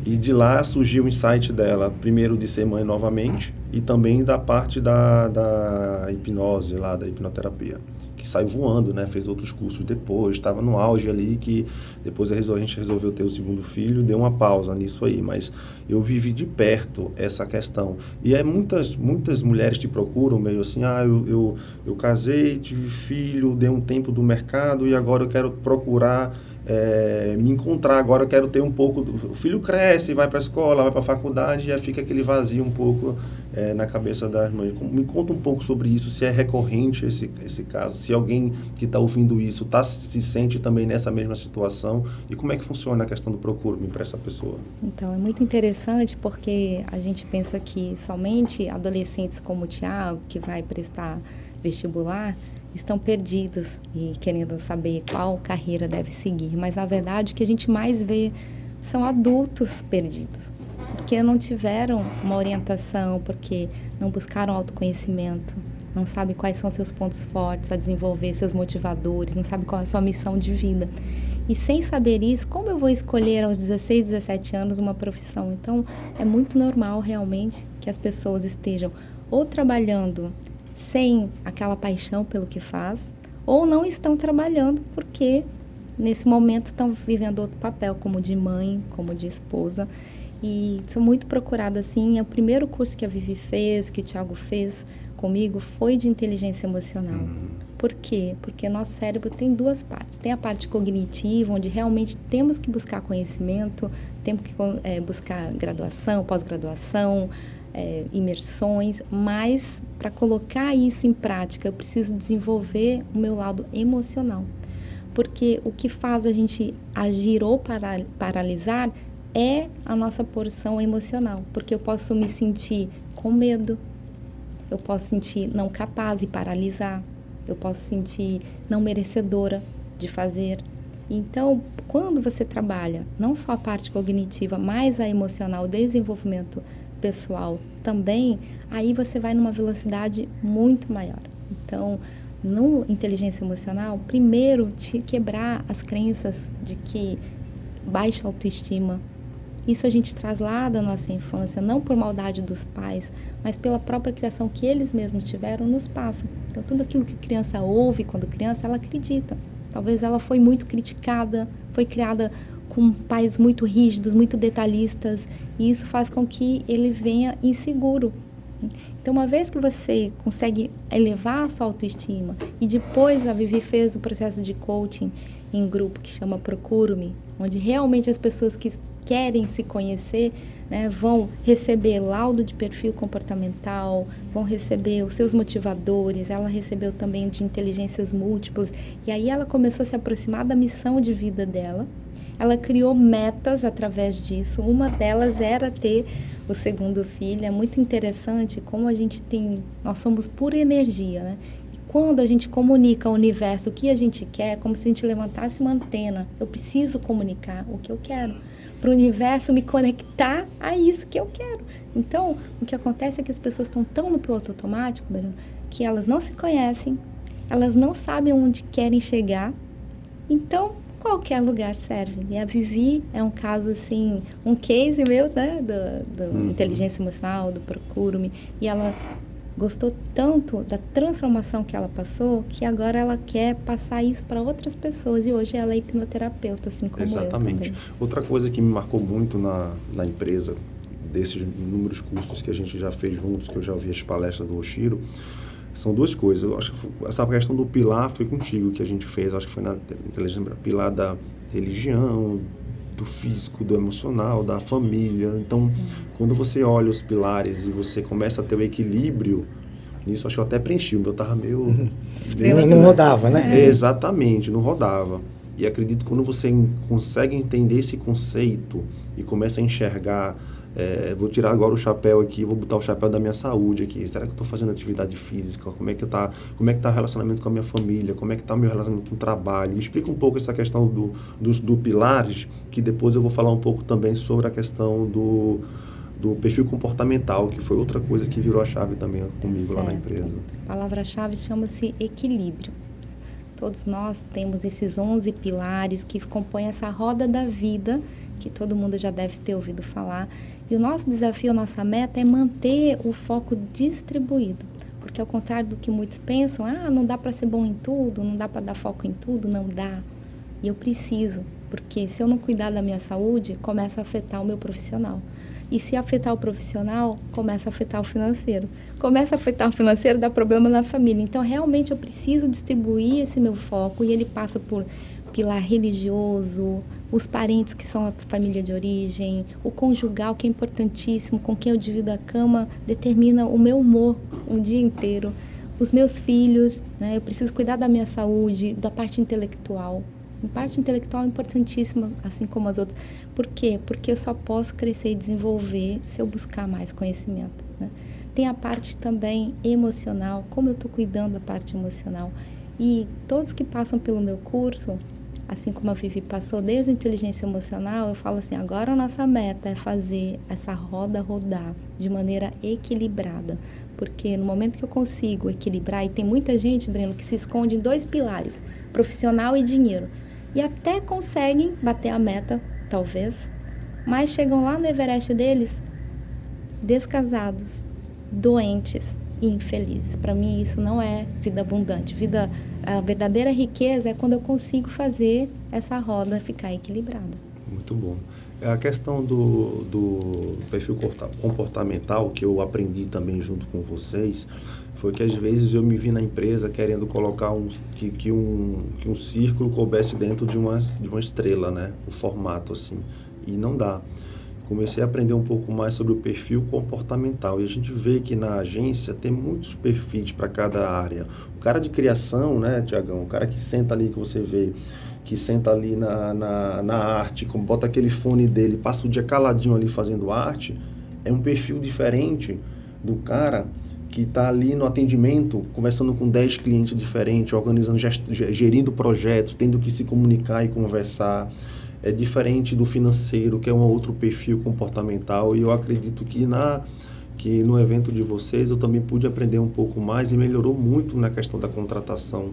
e de lá surgiu o insight dela, primeiro de ser mãe novamente, e também da parte da hipnose, lá da hipnoterapia, que saiu voando, né, fez outros cursos depois, estava no auge ali, que depois a gente resolveu ter o segundo filho, deu uma pausa nisso aí, mas eu vivi de perto essa questão. E muitas mulheres te procuram meio assim, eu casei, tive filho, dei um tempo do mercado e agora eu quero procurar me encontrar, agora eu quero ter um pouco... O filho cresce, vai para a escola, vai para a faculdade e aí fica aquele vazio um pouco na cabeça das mães. Me conta um pouco sobre isso, se é recorrente esse caso, se alguém que está ouvindo isso se sente também nessa mesma situação e como é que funciona a questão do Procura-me para essa pessoa. Então, é muito interessante porque a gente pensa que somente adolescentes como o Thiago, que vai prestar vestibular, estão perdidos e querendo saber qual carreira deve seguir. Mas, na verdade, o que a gente mais vê são adultos perdidos, porque não tiveram uma orientação, porque não buscaram autoconhecimento, não sabe quais são seus pontos fortes a desenvolver, seus motivadores, não sabe qual é a sua missão de vida. E sem saber isso, como eu vou escolher aos 16, 17 anos uma profissão? Então, é muito normal realmente que as pessoas estejam ou trabalhando sem aquela paixão pelo que faz, ou não estão trabalhando porque nesse momento estão vivendo outro papel, como de mãe, como de esposa. E sou muito procurada assim. O primeiro curso que a Vivi fez, que o Thiago fez comigo, foi de inteligência emocional. Por quê? Porque o nosso cérebro tem duas partes. Tem a parte cognitiva, onde realmente temos que buscar conhecimento, temos que buscar graduação, pós-graduação, imersões, mas para colocar isso em prática, eu preciso desenvolver o meu lado emocional. Porque o que faz a gente agir ou paralisar é a nossa porção emocional. Porque eu posso me sentir com medo, eu posso sentir não capaz e paralisar, eu posso sentir não merecedora de fazer. Então, quando você trabalha não só a parte cognitiva, mas a emocional, o desenvolvimento pessoal também, aí você vai numa velocidade muito maior. Então, no inteligência emocional, primeiro te quebrar as crenças de que baixa autoestima. Isso a gente traz lá da nossa infância, não por maldade dos pais, mas pela própria criação que eles mesmos tiveram, nos passa. Então, tudo aquilo que a criança ouve quando criança, ela acredita. Talvez ela foi muito criticada, foi criada com pais muito rígidos, muito detalhistas, e isso faz com que ele venha inseguro. Então, uma vez que você consegue elevar a sua autoestima, e depois a Vivi fez o processo de coaching em grupo que chama Procuro-me, onde realmente as pessoas que querem se conhecer, né, vão receber laudo de perfil comportamental, vão receber os seus motivadores, ela recebeu também de inteligências múltiplas, e aí ela começou a se aproximar da missão de vida dela. Ela criou metas através disso, uma delas era ter o segundo filho. É muito interessante como a gente nós somos pura energia, né? E quando a gente comunica ao universo o que a gente quer, é como se a gente levantasse uma antena. Eu preciso comunicar o que eu quero, para o universo me conectar a isso que eu quero. Então, o que acontece é que as pessoas estão tão no piloto automático, Bruno, que elas não se conhecem, elas não sabem onde querem chegar, então qualquer lugar serve. E a Vivi é um caso assim, um case meu, né, do inteligência emocional, do Procuro-me, e ela gostou tanto da transformação que ela passou, que agora ela quer passar isso para outras pessoas, e hoje ela é hipnoterapeuta, assim como Exatamente. eu também. Outra coisa que me marcou muito na empresa, desses inúmeros cursos que a gente já fez juntos, que eu já ouvi as palestras do Oshiro, são duas coisas. Eu acho que essa questão do pilar foi contigo que a gente fez, acho que foi na inteligência, pilar da religião, do físico, do emocional, da família. Então, quando você olha os pilares e você começa a ter o equilíbrio, nisso acho que eu até preenchi, o meu estava meio... Não rodava, né? Exatamente, não rodava. E acredito que quando você consegue entender esse conceito e começa a enxergar, vou tirar agora o chapéu aqui, vou botar o chapéu da minha saúde aqui. Será que eu estou fazendo atividade física? Como é que tá o relacionamento com a minha família? Como é que está o meu relacionamento com o trabalho? Me explica um pouco essa questão do pilares, que depois eu vou falar um pouco também sobre a questão do perfil comportamental, que foi outra coisa que virou a chave também comigo lá na empresa. A palavra-chave chama-se equilíbrio. Todos nós temos esses 11 pilares que compõem essa roda da vida, que todo mundo já deve ter ouvido falar. E o nosso desafio, a nossa meta é manter o foco distribuído. Porque ao contrário do que muitos pensam, não dá para ser bom em tudo, não dá para dar foco em tudo, não dá. E eu preciso, porque se eu não cuidar da minha saúde, começa a afetar o meu profissional. E se afetar o profissional, começa a afetar o financeiro. Começa a afetar o financeiro, dá problema na família. Então, realmente, eu preciso distribuir esse meu foco, e ele passa por pilar religioso, os parentes que são a família de origem, o conjugal, que é importantíssimo, com quem eu divido a cama, determina o meu humor o dia inteiro. Os meus filhos, né? Eu preciso cuidar da minha saúde, da parte intelectual. A parte intelectual é importantíssima, assim como as outras. Por quê? Porque eu só posso crescer e desenvolver se eu buscar mais conhecimento, né? Tem a parte também emocional, como eu estou cuidando da parte emocional. E todos que passam pelo meu curso, assim como a Vivi passou desde a inteligência emocional, eu falo assim, agora a nossa meta é fazer essa roda rodar de maneira equilibrada. Porque no momento que eu consigo equilibrar, e tem muita gente, Breno, que se esconde em 2 pilares, profissional e dinheiro. E até conseguem bater a meta, talvez, mas chegam lá no Everest deles descasados, doentes e infelizes. Para mim, isso não é vida abundante. A verdadeira riqueza é quando eu consigo fazer essa roda ficar equilibrada. Muito bom. A questão do perfil comportamental, que eu aprendi também junto com vocês, foi que às vezes eu me vi na empresa querendo colocar que um círculo coubesse dentro de uma estrela, né? O formato, assim. E não dá. Comecei a aprender um pouco mais sobre o perfil comportamental. E a gente vê que na agência tem muitos perfis para cada área. O cara de criação, né, Tiagão? O cara que senta ali, que você vê, que senta ali na arte, como bota aquele fone dele, passa o dia caladinho ali fazendo arte, é um perfil diferente do cara que está ali no atendimento, conversando com 10 clientes diferentes, organizando, gerindo projetos, tendo que se comunicar e conversar. É diferente do financeiro, que é um outro perfil comportamental, e eu acredito que no evento de vocês eu também pude aprender um pouco mais e melhorou muito na questão da contratação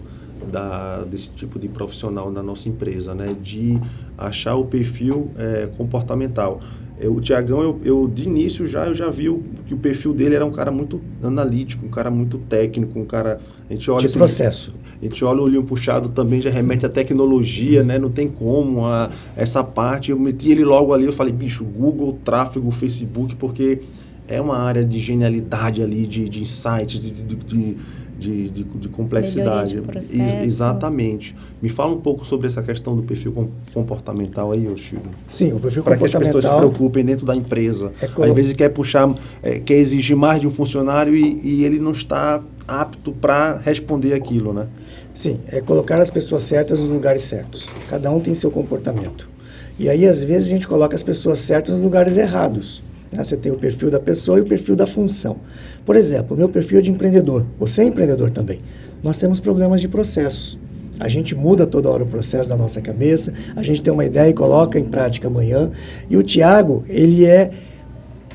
desse tipo de profissional na nossa empresa, né? De achar o perfil comportamental. O Tiagão, eu de início eu já vi que o perfil dele era um cara muito analítico, um cara muito técnico, um cara... A gente olha de assim, processo. A gente olha o olhinho puxado também, já remete à tecnologia, né? Não tem como essa parte. Eu meti ele logo ali, eu falei, bicho, Google, tráfego, Facebook, porque é uma área de genialidade ali, de insights, de complexidade. Exatamente. Me fala um pouco sobre essa questão do perfil comportamental aí, Chico. Sim, o perfil para comportamental... Para que as pessoas se preocupem dentro da empresa. Às vezes quer exigir mais de um funcionário e ele não está apto para responder aquilo, né? Sim, é colocar as pessoas certas nos lugares certos. Cada um tem seu comportamento. E aí, às vezes, a gente coloca as pessoas certas nos lugares errados. Você tem o perfil da pessoa e o perfil da função. Por exemplo, o meu perfil é de empreendedor. Você é empreendedor também. Nós temos problemas de processos. A gente muda toda hora o processo da nossa cabeça, a gente tem uma ideia e coloca em prática amanhã. E o Tiago, ele é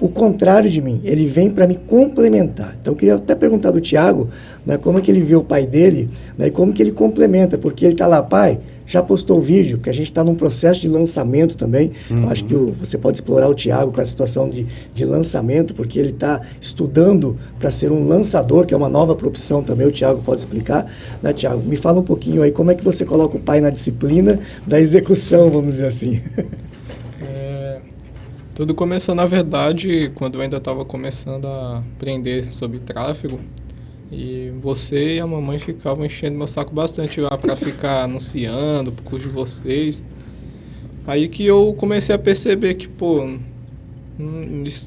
o contrário de mim. Ele vem para me complementar. Então, eu queria até perguntar do Tiago, né, como é que ele vê o pai dele, né, e como que ele complementa. Porque ele está lá, pai... Já postou o vídeo, que a gente está num processo de lançamento também. Eu acho que você pode explorar o Tiago com a situação de lançamento, porque ele está estudando para ser um lançador, que é uma nova profissão também. O Tiago pode explicar. Né, Tiago? Me fala um pouquinho aí, como é que você coloca o pai na disciplina da execução, vamos dizer assim. Tudo começou, na verdade, quando eu ainda estava começando a aprender sobre tráfego. E você e a mamãe ficavam enchendo meu saco bastante lá para ficar anunciando pro curso de vocês. Aí que eu comecei a perceber que,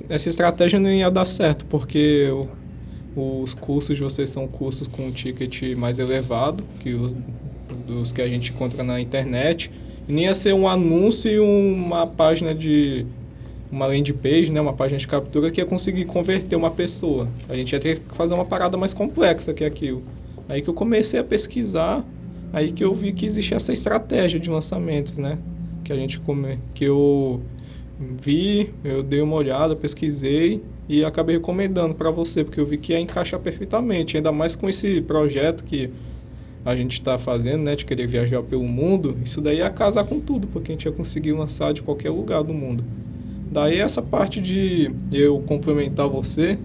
essa estratégia não ia dar certo, porque os cursos de vocês são cursos com um ticket mais elevado que dos que a gente encontra na internet. E nem ia ser um anúncio e uma página uma landing page, né, uma página de captura que ia conseguir converter uma pessoa. A gente ia ter que fazer uma parada mais complexa que aquilo. Aí que eu comecei a pesquisar, aí que eu vi que existia essa estratégia de lançamentos, né? Que eu vi, eu dei uma olhada, pesquisei e acabei recomendando para você, porque eu vi que ia encaixar perfeitamente, ainda mais com esse projeto que a gente está fazendo, né, de querer viajar pelo mundo. Isso daí ia casar com tudo, porque a gente ia conseguir lançar de qualquer lugar do mundo. Daí essa parte de eu complementar você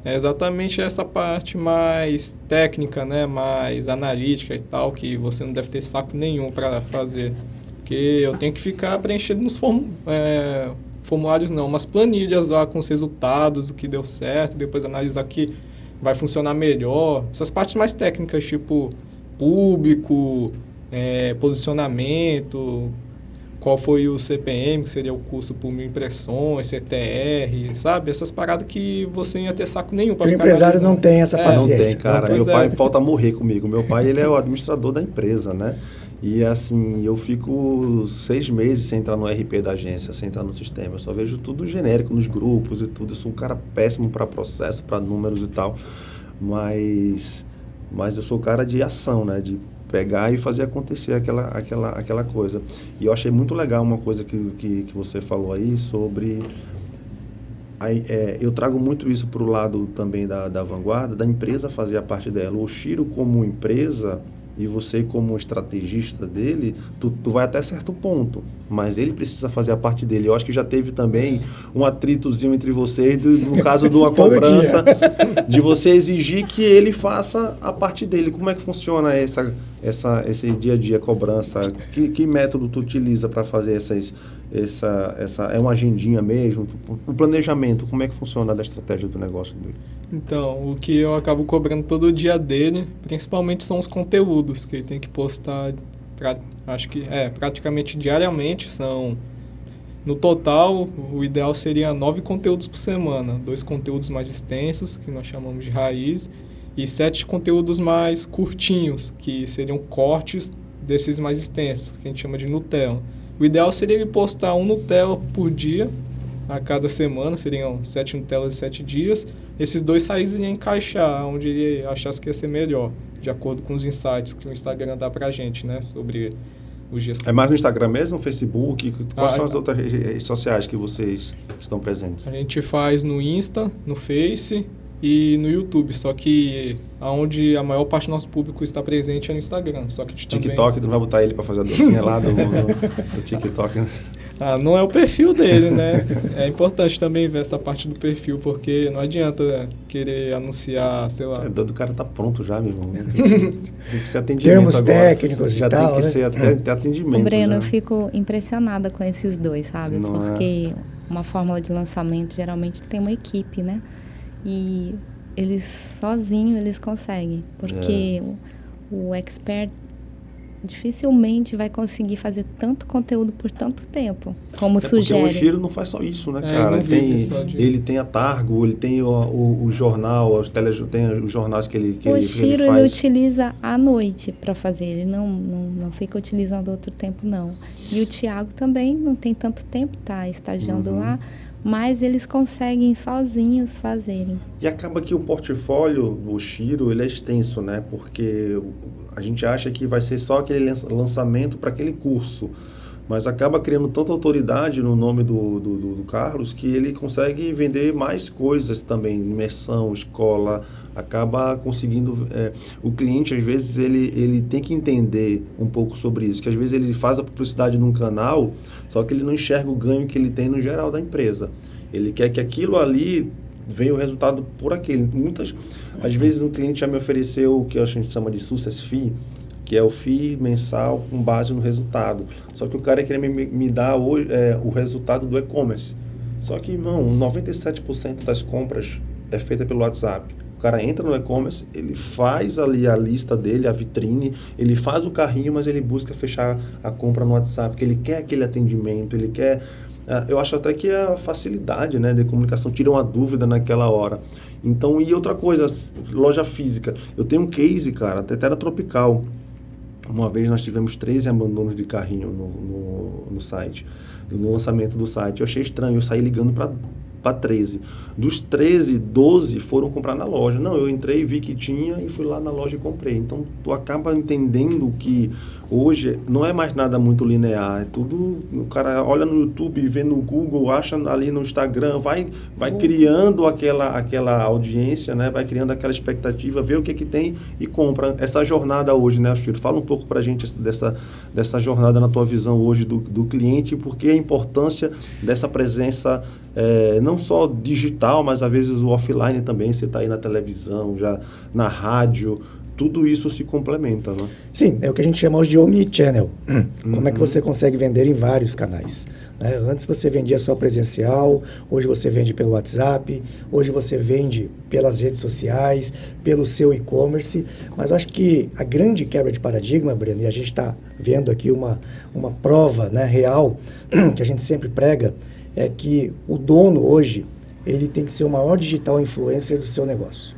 é exatamente essa parte mais técnica, né, mais analítica e tal, que você não deve ter saco nenhum para fazer. Porque eu tenho que ficar preenchendo nos formulários não, umas planilhas lá com os resultados, o que deu certo, depois analisar que vai funcionar melhor. Essas partes mais técnicas, tipo público, posicionamento, qual foi o CPM, que seria o custo por 1000 impressões, CTR, sabe? Essas paradas que você não ia ter saco nenhum para ficar analisando. O empresário não tem essa paciência. Não tem, cara. Meu pai falta morrer comigo. Meu pai, ele é o administrador da empresa, né? E assim, eu fico 6 meses sem entrar no RP da agência, sem entrar no sistema. Eu só vejo tudo genérico nos grupos e tudo. Eu sou um cara péssimo para processo, para números e tal. Mas eu sou cara de ação, né? De pegar e fazer acontecer aquela coisa. E eu achei muito legal uma coisa que você falou aí sobre... eu trago muito isso para o lado também da vanguarda, da empresa fazer a parte dela. O Chiro como empresa e você como estrategista dele, tu vai até certo ponto, mas ele precisa fazer a parte dele. Eu acho que já teve também um atritozinho entre vocês, no caso de uma cobrança, de você exigir que ele faça a parte dele. Como é que funciona esse dia a dia cobrança? Que método tu utiliza para fazer é uma agendinha mesmo? O planejamento, como é que funciona da estratégia do negócio dele? Então, o que eu acabo cobrando todo dia dele, principalmente são os conteúdos que ele tem que postar, praticamente diariamente. No total, o ideal seria 9 conteúdos por semana, 2 conteúdos mais extensos, que nós chamamos de raiz, e 7 conteúdos mais curtinhos, que seriam cortes desses mais extensos, que a gente chama de Nutella. O ideal seria ele postar um Nutella por dia, a cada semana, seriam 7 Nutellas em 7 dias. Esses 2 raízes ele ia encaixar onde ele achasse que ia ser melhor, de acordo com os insights que o Instagram dá pra gente, né, sobre os dias. É mais no Instagram mesmo, no Facebook? Quais são as outras redes sociais que vocês estão presentes? A gente faz no Insta, no Face e no YouTube, só que aonde a maior parte do nosso público está presente é no Instagram. Só que TikTok, tu não vai botar ele para fazer a docinha lá do TikTok, né? Não é o perfil dele, né? É importante também ver essa parte do perfil, porque não adianta querer anunciar, sei lá... O cara tá pronto já, meu irmão. Tem que ser atendimento termos agora. Técnicos já e tal, tem que né? ser até atendimento. Breno, já. eu fico impressionada com esses dois, sabe? Não porque uma fórmula de lançamento geralmente tem uma equipe, né? E eles sozinhos eles conseguem, porque o expert dificilmente vai conseguir fazer tanto conteúdo por tanto tempo, como sugere. Porque o Chiro não faz só isso, né, cara? Ele tem a Targo, ele tem o jornal, tem os jornais que ele faz. O Chiro ele utiliza à noite para fazer, ele não fica utilizando outro tempo, não. E o Thiago também não tem tanto tempo, tá estagiando lá, mas eles conseguem sozinhos fazerem. E acaba que o portfólio do Chiro, ele é extenso, né? Porque a gente acha que vai ser só aquele lançamento para aquele curso, mas acaba criando tanta autoridade no nome do Carlos que ele consegue vender mais coisas também, imersão, escola, acaba conseguindo... o cliente, às vezes, ele tem que entender um pouco sobre isso, que às vezes ele faz a publicidade num canal, só que ele não enxerga o ganho que ele tem no geral da empresa. Ele quer que aquilo ali venha o resultado por aquele. Às vezes, um cliente já me ofereceu o que a gente chama de success fee, que é o FII mensal com base no resultado. Só que o cara queria me dar o resultado do e-commerce. Só que, irmão, 97% das compras é feita pelo WhatsApp. O cara entra no e-commerce, ele faz ali a lista dele, a vitrine, ele faz o carrinho, mas ele busca fechar a compra no WhatsApp, porque ele quer aquele atendimento, ele quer... Eu acho até que a facilidade, né, de comunicação tira uma dúvida naquela hora. Então, e outra coisa, loja física. Eu tenho um case, cara, até era Tropical. Uma vez nós tivemos 13 abandonos de carrinho no site, no lançamento do site. Eu achei estranho, eu saí ligando para 13. Dos 13, 12 foram comprar na loja. Não, eu entrei, vi que tinha e fui lá na loja e comprei. Então, tu acaba entendendo que hoje não é mais nada muito linear. É tudo, o cara olha no YouTube, vê no Google, acha ali no Instagram, vai criando aquela audiência, né? Vai criando aquela expectativa, vê o que tem e compra. Essa jornada hoje, né, Chiro? Fala um pouco pra gente dessa jornada na tua visão hoje do cliente, porque a importância dessa presença não só digital, mas às vezes o offline também, você está aí na televisão, já na rádio, tudo isso se complementa, né? Sim, é o que a gente chama hoje de omnichannel. Como é que você consegue vender em vários canais? Né? Antes você vendia só presencial, hoje você vende pelo WhatsApp, hoje você vende pelas redes sociais, pelo seu e-commerce, mas eu acho que a grande quebra de paradigma, Breno, e a gente está vendo aqui uma prova, né, real, que a gente sempre prega, é que o dono hoje, ele tem que ser o maior digital influencer do seu negócio.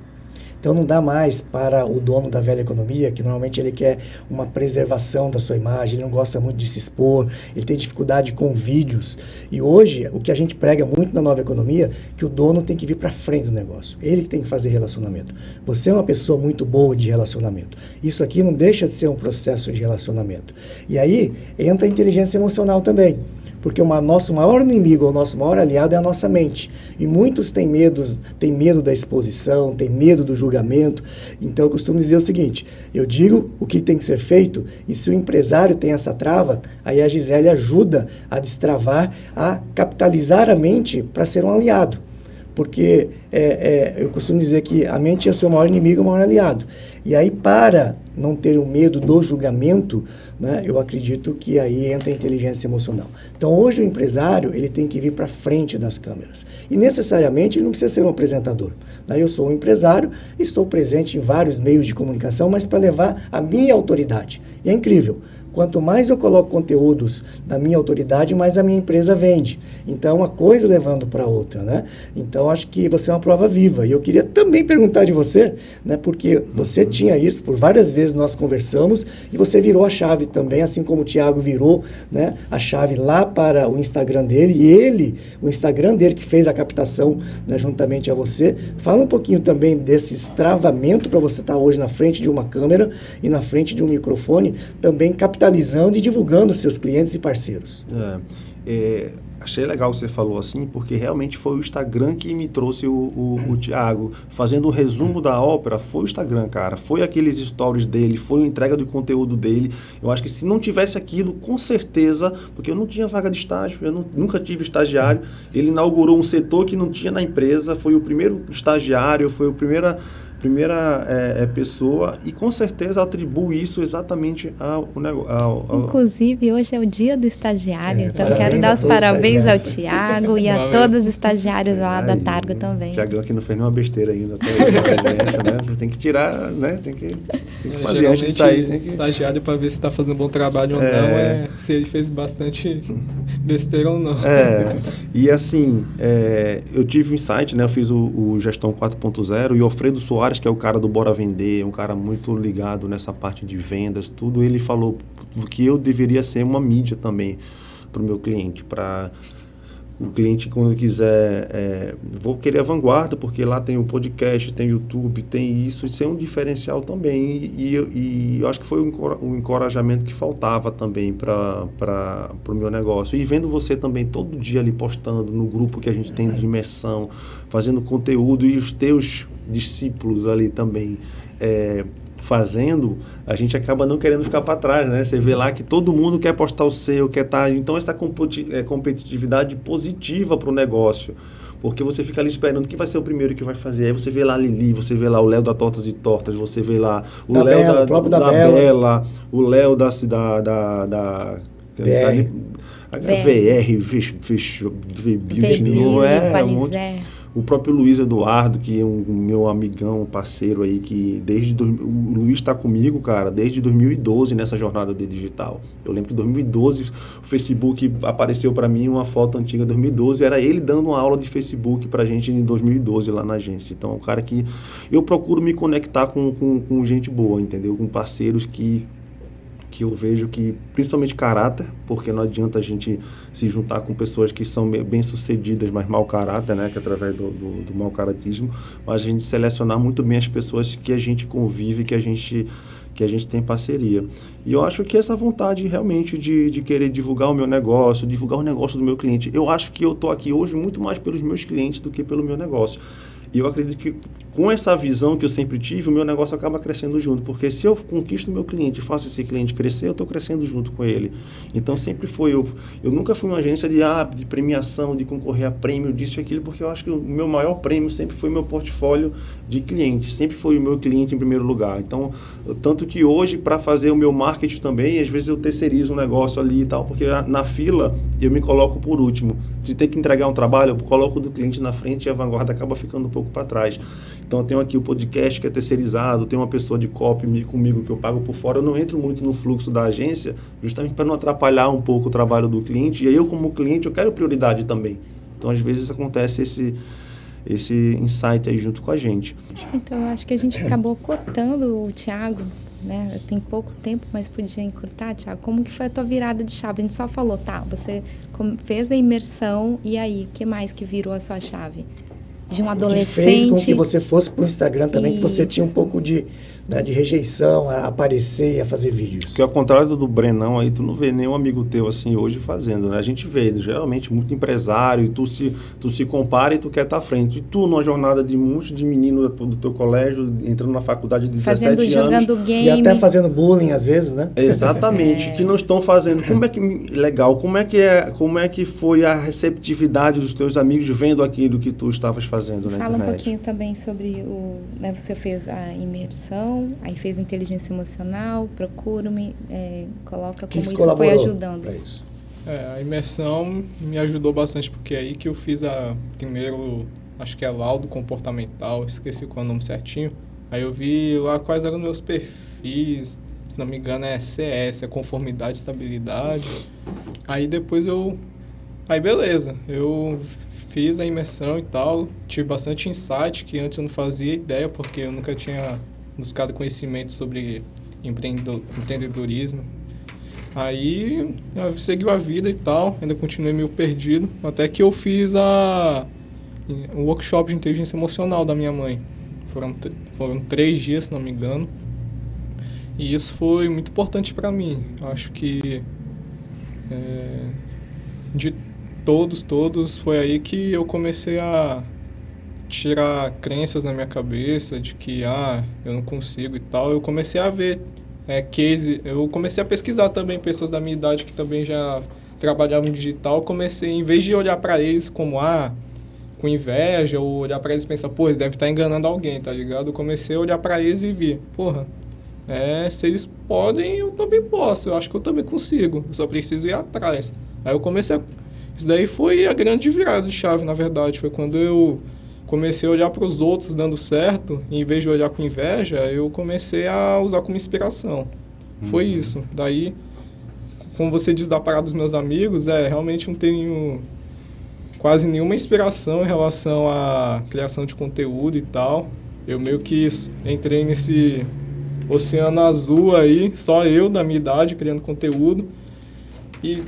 Então não dá mais para o dono da velha economia, que normalmente ele quer uma preservação da sua imagem, ele não gosta muito de se expor, ele tem dificuldade com vídeos. E hoje, o que a gente prega muito na nova economia, que o dono tem que vir para frente do negócio. Ele que tem que fazer relacionamento. Você é uma pessoa muito boa de relacionamento. Isso aqui não deixa de ser um processo de relacionamento. E aí entra a inteligência emocional também. Porque o nosso maior inimigo, o nosso maior aliado é a nossa mente. E muitos têm medo da exposição, têm medo do julgamento. Então eu costumo dizer o seguinte, eu digo o que tem que ser feito, e se o empresário tem essa trava, aí a Gisele ajuda a destravar, a capitalizar a mente para ser um aliado. Porque eu costumo dizer que a mente é o seu maior inimigo e o maior aliado. E aí, para não ter o medo do julgamento, né, eu acredito que aí entra a inteligência emocional. Então, hoje o empresário ele tem que vir para frente das câmeras. E necessariamente ele não precisa ser um apresentador. Né? Eu sou um empresário, estou presente em vários meios de comunicação, mas para levar a minha autoridade. E é incrível. Quanto mais eu coloco conteúdos da minha autoridade, mais a minha empresa vende. Então, uma coisa levando para outra, né? Então, acho que você é uma prova viva. E eu queria também perguntar de você, né? Porque você tinha isso, por várias vezes nós conversamos, e você virou a chave também, assim como o Thiago virou, né, a chave lá para o Instagram dele. E o Instagram dele que fez a captação, né, juntamente a você. Fala um pouquinho também desse destravamento para você estar hoje na frente de uma câmera e na frente de um microfone, também capitalizando e divulgando seus clientes e parceiros. Achei legal o que você falou assim, porque realmente foi o Instagram que me trouxe o Thiago. Fazendo o resumo da ópera, foi o Instagram, cara. Foi aqueles stories dele, foi a entrega do conteúdo dele. Eu acho que se não tivesse aquilo, com certeza, porque eu não tinha vaga de estágio, nunca tive estagiário. Ele inaugurou um setor que não tinha na empresa, foi o primeiro estagiário, foi a primeira pessoa, e com certeza atribuo isso exatamente ao negócio. Inclusive, hoje é o dia do estagiário, então parabéns quero dar os parabéns ao estagiários. Thiago e a todos os estagiários lá da Targo também. O Thiagão aqui não fez nenhuma besteira ainda, né? Tem que tirar, né? Tem que fazer antes de sair. Tem que... Estagiário para ver se está fazendo um bom trabalho ou não, se ele fez bastante besteira ou não. E assim, eu tive um insight, né? Eu fiz o Gestão 4.0 e o Alfredo Soares, que é o cara do Bora Vender, um cara muito ligado nessa parte de vendas, tudo, ele falou que eu deveria ser uma mídia também para o meu cliente, para o cliente, quando quiser, vou querer a Vanguarda, porque lá tem o podcast, tem o YouTube, tem isso é um diferencial também, e eu acho que foi um encorajamento que faltava também para o meu negócio. E vendo você também todo dia ali postando no grupo que a gente tem de imersão, fazendo conteúdo, e os teus discípulos ali também fazendo, a gente acaba não querendo ficar para trás, né? Você vê lá que todo mundo quer postar o seu, quer estar... Então, essa competitividade positiva para o negócio, porque você fica ali esperando que vai ser o primeiro que vai fazer. Aí você vê lá a Lili, você vê lá o Léo da Tortas e Tortas, você vê lá o Léo da Bela, o Léo da VR, não é muito... O próprio Luiz Eduardo, que é um meu amigão, parceiro aí, que o Luiz está comigo, cara, desde 2012 nessa jornada de digital. Eu lembro que em 2012 o Facebook apareceu para mim uma foto antiga de 2012, era ele dando uma aula de Facebook pra gente em 2012 lá na agência. Então é um cara que eu procuro me conectar com gente boa, entendeu? Com parceiros que eu vejo que, principalmente caráter, porque não adianta a gente se juntar com pessoas que são bem-sucedidas, mas mau caráter, né, que é através do mau caratismo, mas a gente selecionar muito bem as pessoas que a gente convive, que a gente tem parceria. E eu acho que essa vontade realmente de querer divulgar o meu negócio, divulgar o negócio do meu cliente, eu acho que eu estou aqui hoje muito mais pelos meus clientes do que pelo meu negócio. E eu acredito que com essa visão que eu sempre tive, o meu negócio acaba crescendo junto. Porque se eu conquisto o meu cliente e faço esse cliente crescer, eu estou crescendo junto com ele. Então, sempre foi eu nunca fui uma agência de premiação, de concorrer a prêmio, disso e aquilo, porque eu acho que o meu maior prêmio sempre foi o meu portfólio de clientes. Sempre foi o meu cliente em primeiro lugar. Então, tanto que hoje, para fazer o meu marketing também, às vezes eu terceirizo um negócio ali e tal, porque na fila eu me coloco por último. Se tem que entregar um trabalho, eu coloco o do cliente na frente e a Vanguarda acaba ficando um pouco para trás. Então, eu tenho aqui o podcast que é terceirizado, tem uma pessoa de copy comigo que eu pago por fora. Eu não entro muito no fluxo da agência, justamente para não atrapalhar um pouco o trabalho do cliente. E aí, eu como cliente, eu quero prioridade também. Então, às vezes, acontece esse insight aí junto com a gente. Então, eu acho que a gente acabou cortando o Thiago, né? Tem pouco tempo, mas podia encurtar, Thiago. Como que foi a tua virada de chave? A gente só falou, tá, você fez a imersão e aí, o que mais que virou a sua chave? De um adolescente... Que fez com que você fosse pro Instagram também, que você Isso. tinha um pouco de rejeição a aparecer e a fazer vídeos. Porque ao contrário do Brenão aí, tu não vê nenhum amigo teu assim hoje fazendo, né? A gente vê, geralmente, muito empresário, e tu se compara e tu quer estar à frente. E tu, numa jornada de um monte de menino do teu colégio, entrando na faculdade de 17 anos... Jogando game. E até fazendo bullying, às vezes, né? Exatamente, que não estão fazendo. Como é que foi a receptividade dos teus amigos vendo aquilo que tu estavas fazendo na Fala internet? um pouquinho também sobre né, você fez a imersão, aí fez inteligência emocional, Procuro-me, coloca como isso foi ajudando. Pra isso? A imersão me ajudou bastante, porque é aí que eu fiz primeiro, acho que é laudo comportamental, esqueci qual é o nome certinho. Aí eu vi lá quais eram os meus perfis, se não me engano é CS, é conformidade, estabilidade. Aí depois aí beleza, eu fiz a imersão e tal, tive bastante insight que antes eu não fazia ideia, porque eu nunca tinha buscado conhecimento sobre empreendedorismo. Aí eu segui a vida e tal, ainda continuei meio perdido, até que eu fiz o workshop de inteligência emocional da minha mãe. Foram 3 dias, se não me engano, e isso foi muito importante para mim. Acho que de todos, foi aí que eu comecei a tirar crenças na minha cabeça de que eu não consigo e tal. Eu comecei a ver case, eu comecei a pesquisar também pessoas da minha idade que também já trabalhavam em digital. Comecei, em vez de olhar para eles como com inveja, ou olhar para eles e pensar, pô, eles devem estar enganando alguém, tá ligado? Eu comecei a olhar para eles e vi, porra, se eles podem, eu também posso, eu acho que eu também consigo, eu só preciso ir atrás. Aí eu comecei Isso daí foi a grande virada de chave, na verdade. Foi quando eu comecei a olhar para os outros dando certo, e em vez de olhar com inveja, eu comecei a usar como inspiração. Foi isso. Daí, como você diz da parada dos meus amigos, realmente não tenho quase nenhuma inspiração em relação à criação de conteúdo e tal. Eu meio que entrei nesse oceano azul aí, só eu da minha idade criando conteúdo. E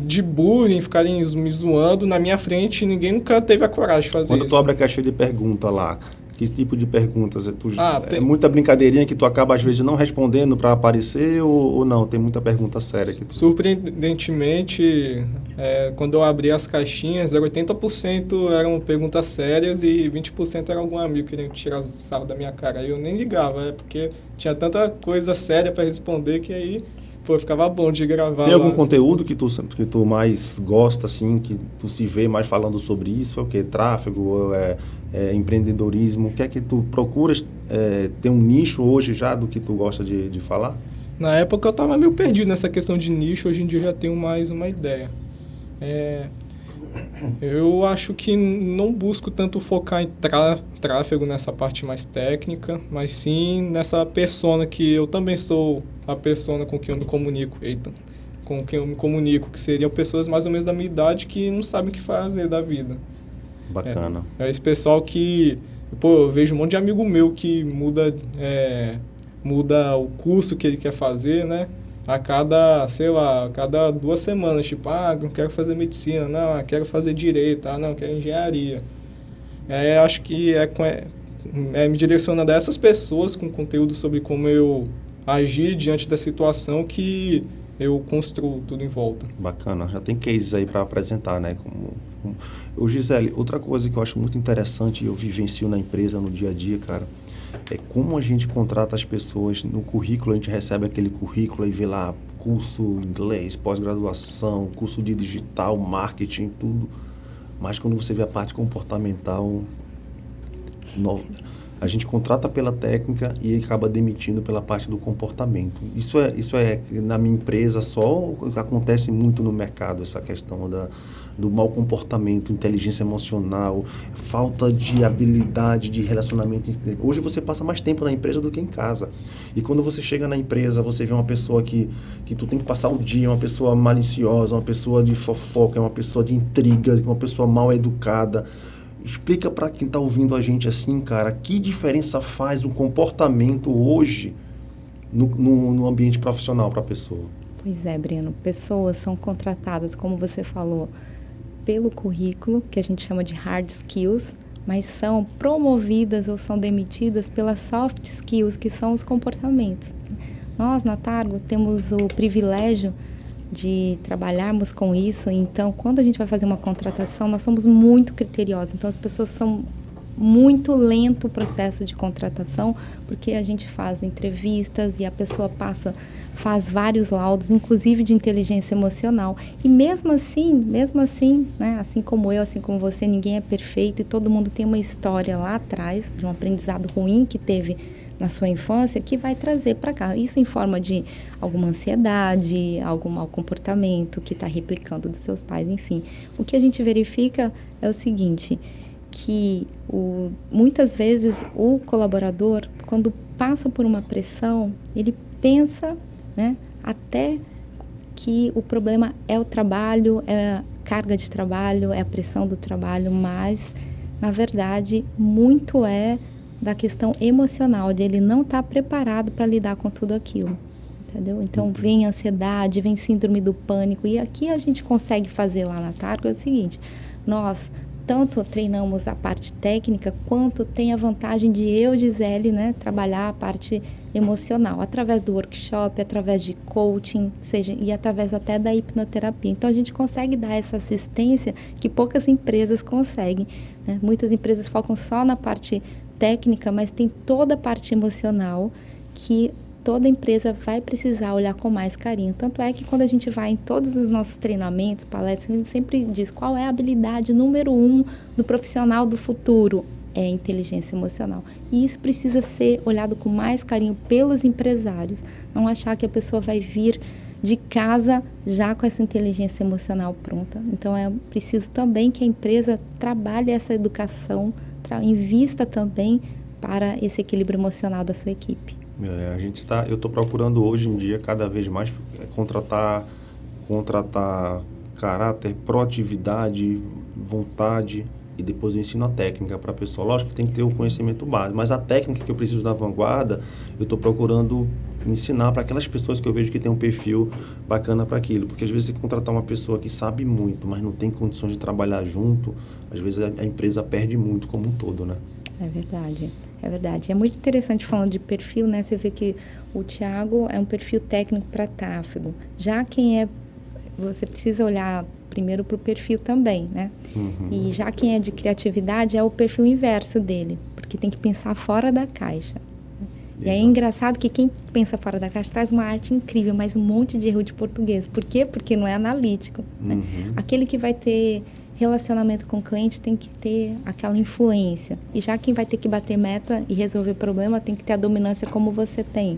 de bullying, ficarem me zoando na minha frente, ninguém nunca teve a coragem de fazer isso. Quando tu abre a caixa de pergunta lá, que tipo de perguntas? É muita brincadeirinha que tu acaba às vezes não respondendo para aparecer ou não? Tem muita pergunta séria aqui. Surpreendentemente, quando eu abri as caixinhas, 80% eram perguntas sérias e 20% era algum amigo querendo tirar sarro da minha cara. Aí eu nem ligava, porque tinha tanta coisa séria para responder que aí... Pô, ficava bom de gravar. Tem algum conteúdo que tu mais gosta, assim, que tu se vê mais falando sobre isso? É o quê? Tráfego, empreendedorismo? O que é que tu procuras? Tem um nicho hoje já do que tu gosta de falar? Na época eu tava meio perdido nessa questão de nicho, hoje em dia eu já tenho mais uma ideia. Eu acho que não busco tanto focar em tráfego nessa parte mais técnica, mas sim nessa persona que eu também sou a persona com quem eu me comunico. Com quem eu me comunico, que seriam pessoas mais ou menos da minha idade que não sabem o que fazer da vida. Bacana. É esse pessoal que... Pô, eu vejo um monte de amigo meu que muda o curso que ele quer fazer, né? A cada 2 semanas, tipo, não quero fazer medicina, não, quero fazer direito, não, quero engenharia. Acho que me direcionando a essas pessoas com conteúdo sobre como eu agir diante da situação que eu construo tudo em volta. Bacana, já tem cases aí para apresentar, né? Ô Gisele, outra coisa que eu acho muito interessante e eu vivencio na empresa no dia a dia, cara, é como a gente contrata as pessoas no currículo. A gente recebe aquele currículo e vê lá curso inglês, pós-graduação, curso de digital, marketing, tudo. Mas quando você vê a parte comportamental, a gente contrata pela técnica e acaba demitindo pela parte do comportamento. Isso é na minha empresa só, acontece muito no mercado, essa questão do mau comportamento, inteligência emocional, falta de habilidade de relacionamento. Hoje você passa mais tempo na empresa do que em casa. E quando você chega na empresa, você vê uma pessoa que tu tem que passar o dia, uma pessoa maliciosa, uma pessoa de fofoca, uma pessoa de intriga, uma pessoa mal educada. explica para quem está ouvindo a gente assim, cara, que diferença faz o comportamento hoje no ambiente profissional para a pessoa? Pois é, Breno. Pessoas são contratadas, como você falou, pelo currículo, que a gente chama de hard skills, mas são promovidas ou são demitidas pelas soft skills, que são os comportamentos. Nós, na Targo, temos o privilégio de trabalharmos com isso. Então, quando a gente vai fazer uma contratação, nós somos muito criteriosos. Então, as pessoas são muito lento o processo de contratação, porque a gente faz entrevistas e a pessoa faz vários laudos, inclusive de inteligência emocional. E mesmo assim, né, assim como eu, assim como você, ninguém é perfeito e todo mundo tem uma história lá atrás de um aprendizado ruim que teve na sua infância, que vai trazer para cá. Isso em forma de alguma ansiedade, algum mau comportamento que está replicando dos seus pais, enfim. O que a gente verifica é o seguinte, que muitas vezes o colaborador, quando passa por uma pressão, ele pensa, né, até que o problema é o trabalho, é a carga de trabalho, é a pressão do trabalho, mas, na verdade, muito é da questão emocional, de ele não estar preparado para lidar com tudo aquilo, entendeu? Então, vem ansiedade, vem síndrome do pânico, e aqui a gente consegue fazer lá na Targo é o seguinte, nós tanto treinamos a parte técnica, quanto tem a vantagem de eu, Gisele, né, trabalhar a parte emocional, através do workshop, através de coaching, e através até da hipnoterapia. Então, a gente consegue dar essa assistência que poucas empresas conseguem, né? Muitas empresas focam só na parte técnica, mas tem toda a parte emocional que toda empresa vai precisar olhar com mais carinho. Tanto é que quando a gente vai em todos os nossos treinamentos, palestras, a gente sempre diz qual é a habilidade número 1 do profissional do futuro. É a inteligência emocional. E isso precisa ser olhado com mais carinho pelos empresários. Não achar que a pessoa vai vir de casa já com essa inteligência emocional pronta. Então, é preciso também que a empresa trabalhe essa educação, invista também para esse equilíbrio emocional da sua equipe. Eu estou procurando hoje em dia cada vez mais contratar caráter, proatividade, vontade, e depois eu ensino a técnica para a pessoa. Lógico que tem que ter o conhecimento básico, mas a técnica que eu preciso da vanguarda, eu estou procurando ensinar para aquelas pessoas que eu vejo que tem um perfil bacana para aquilo, porque às vezes você contratar uma pessoa que sabe muito, mas não tem condições de trabalhar junto, às vezes a empresa perde muito como um todo, né? É verdade, é verdade. É muito interessante falando de perfil, né? Você vê que o Thiago é um perfil técnico para tráfego. Já você precisa olhar primeiro para o perfil também, né? Uhum. E já quem é de criatividade é o perfil inverso dele, porque tem que pensar fora da caixa. E é engraçado que quem pensa fora da caixa traz uma arte incrível, mas um monte de erro de português. Por quê? Porque não é analítico. Né? Aquele que vai ter relacionamento com o cliente tem que ter aquela influência. E já quem vai ter que bater meta e resolver problema tem que ter a dominância como você tem.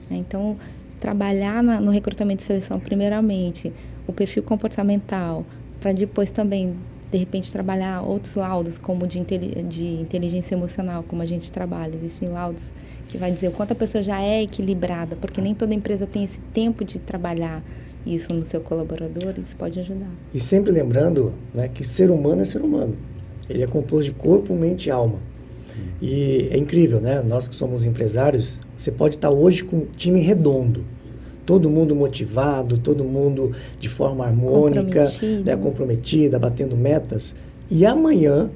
Né? Então, trabalhar no recrutamento e seleção, primeiramente, o perfil comportamental, para depois também, de repente, trabalhar outros laudos, como de inteligência emocional, como a gente trabalha. Existem laudos que vai dizer o quanto a pessoa já é equilibrada, porque nem toda empresa tem esse tempo de trabalhar isso no seu colaborador, isso pode ajudar. E sempre lembrando, né, que ser humano é ser humano. Ele é composto de corpo, mente e alma. E é incrível, né? Nós que somos empresários, você pode estar hoje com um time redondo. Todo mundo motivado, todo mundo de forma harmônica, comprometida, batendo metas. E amanhã,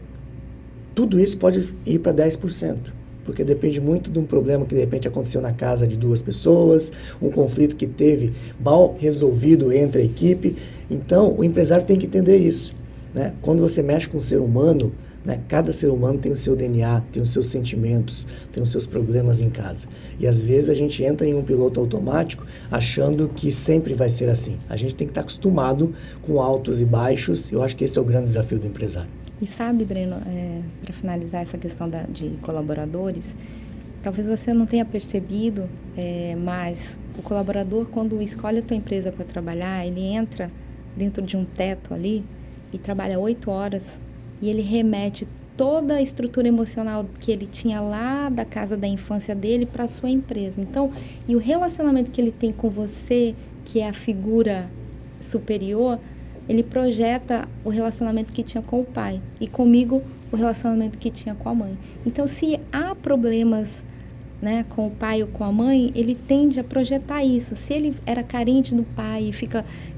tudo isso pode ir para 10%. Porque depende muito de um problema que de repente aconteceu na casa de duas pessoas, um conflito que teve mal resolvido entre a equipe. Então, o empresário tem que entender isso. Né? Quando você mexe com o ser humano, né, cada ser humano tem o seu DNA, tem os seus sentimentos, tem os seus problemas em casa. E às vezes a gente entra em um piloto automático achando que sempre vai ser assim. A gente tem que estar acostumado com altos e baixos. Eu acho que esse é o grande desafio do empresário. E sabe, Breno, para finalizar essa questão de colaboradores, talvez você não tenha percebido, mas o colaborador, quando escolhe a tua empresa para trabalhar, ele entra dentro de um teto ali e trabalha 8 horas e ele remete toda a estrutura emocional que ele tinha lá da casa da infância dele para a sua empresa. Então, e o relacionamento que ele tem com você, que é a figura superior, ele projeta o relacionamento que tinha com o pai. E comigo, o relacionamento que tinha com a mãe. Então, se há problemas, né, com o pai ou com a mãe, ele tende a projetar isso. Se ele era carente do pai e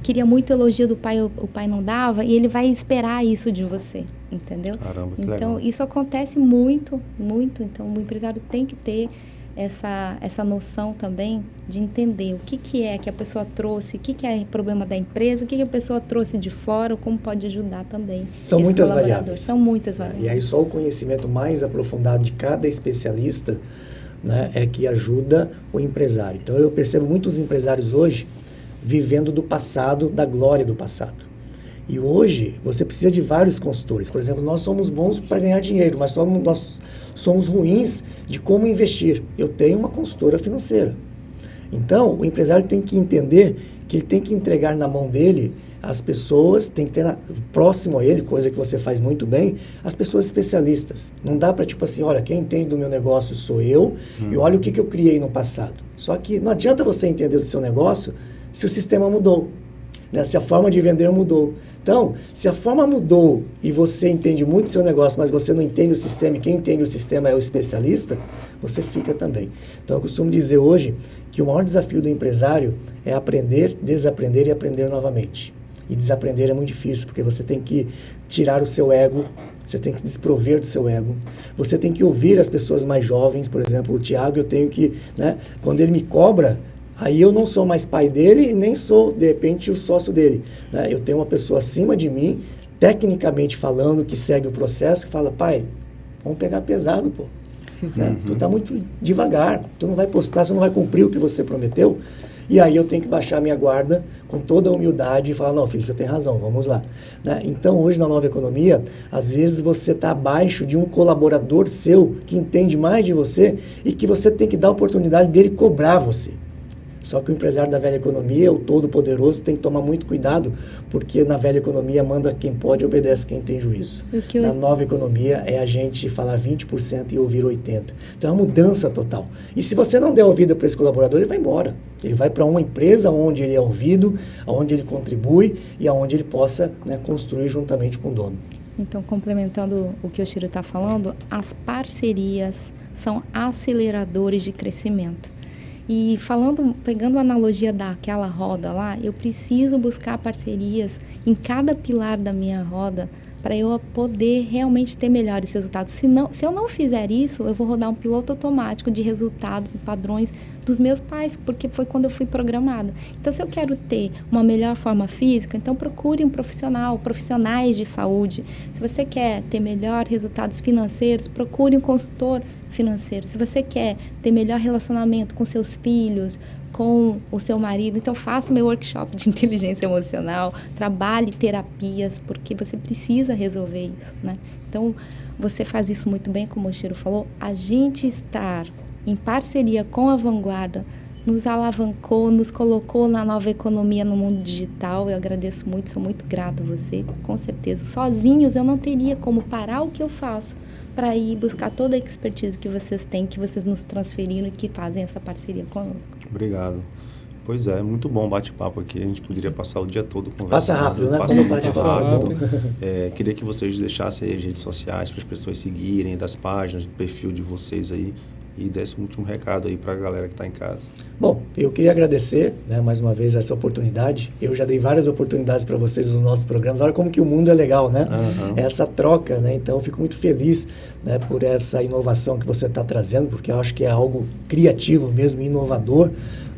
queria muito elogio do pai, o pai não dava, e ele vai esperar isso de você, entendeu? Caramba, que então, legal. isso acontece muito, muito. Então, o empresário tem que ter essa noção também de entender o que é que a pessoa trouxe, o que é problema da empresa, o que a pessoa trouxe de fora, ou como pode ajudar também. São muitas variáveis. São muitas variáveis. E aí só o conhecimento mais aprofundado de cada especialista, né, é que ajuda o empresário. Então eu percebo muitos empresários hoje vivendo do passado, da glória do passado. E hoje você precisa de vários consultores. Por exemplo, nós somos bons para ganhar dinheiro, mas nós somos ruins de como investir. Eu tenho uma consultora financeira. Então o empresário tem que entender que ele tem que entregar na mão dele as pessoas, tem que ter próximo a ele, coisa que você faz muito bem, as pessoas especialistas. Não dá para tipo assim, olha, quem entende do meu negócio sou eu, e olha o que eu criei no passado. Só que não adianta você entender do seu negócio se o sistema mudou, né? Se a forma de vender mudou. Então, se a forma mudou e você entende muito do seu negócio, mas você não entende o sistema, e quem entende o sistema é o especialista, você fica também. Então, eu costumo dizer hoje que o maior desafio do empresário é aprender, desaprender e aprender novamente. E desaprender é muito difícil, porque você tem que tirar o seu ego, você tem que desprover do seu ego, você tem que ouvir as pessoas mais jovens. Por exemplo, o Thiago, eu tenho que, né, quando ele me cobra, aí eu não sou mais pai dele e nem sou, de repente, o sócio dele, né? Eu tenho uma pessoa acima de mim, tecnicamente falando, que segue o processo, que fala, pai, vamos pegar pesado, pô. Né? Tu tá muito devagar, tu não vai postar, você não vai cumprir o que você prometeu. E aí eu tenho que baixar a minha guarda com toda a humildade e falar, não, filho, você tem razão, vamos lá. Né? Então, hoje na nova economia, às vezes você está abaixo de um colaborador seu que entende mais de você e que você tem que dar a oportunidade dele cobrar você. Só que o empresário da velha economia, o todo-poderoso, tem que tomar muito cuidado, porque na velha economia manda quem pode e obedece quem tem juízo. Na nova economia é a gente falar 20% e ouvir 80%. Então é uma mudança total. E se você não der ouvido para esse colaborador, ele vai embora. Ele vai para uma empresa onde ele é ouvido, onde ele contribui e onde ele possa, né, construir juntamente com o dono. Então, complementando o que o Chiro está falando, as parcerias são aceleradores de crescimento. E pegando a analogia daquela roda lá, eu preciso buscar parcerias em cada pilar da minha roda para eu poder realmente ter melhores resultados. Se eu não fizer isso, eu vou rodar um piloto automático de resultados e padrões dos meus pais, porque foi quando eu fui programada. Então, se eu quero ter uma melhor forma física, então procure um profissional, profissionais de saúde. Se você quer ter melhor resultados financeiros, procure um consultor financeiro. Se você quer ter melhor relacionamento com seus filhos, com o seu marido, então faça meu workshop de inteligência emocional, trabalhe terapias, porque você precisa resolver isso, né? Então, você faz isso muito bem, como o Chiro falou. A gente estar em parceria com a Vanguarda nos alavancou, nos colocou na nova economia, no mundo digital. Eu agradeço muito, sou muito grata a você, com certeza. Sozinhos eu não teria como parar o que eu faço para ir buscar toda a expertise que vocês têm, que vocês nos transferiram e que fazem essa parceria conosco. Obrigado. Pois é, muito bom bate-papo aqui. A gente poderia passar o dia todo conversando. Passa rápido, né? Passa bate-papo. rápido. Queria que vocês deixassem aí as redes sociais para as pessoas seguirem, das páginas, do perfil de vocês aí, e desse um último recado aí para a galera que está em casa. Bom, eu queria agradecer, né, mais uma vez essa oportunidade. Eu já dei várias oportunidades para vocês nos nossos programas. Olha como que o mundo é legal, né? Essa troca, né? Então, eu fico muito feliz, né, por essa inovação que você está trazendo, porque eu acho que é algo criativo mesmo, inovador,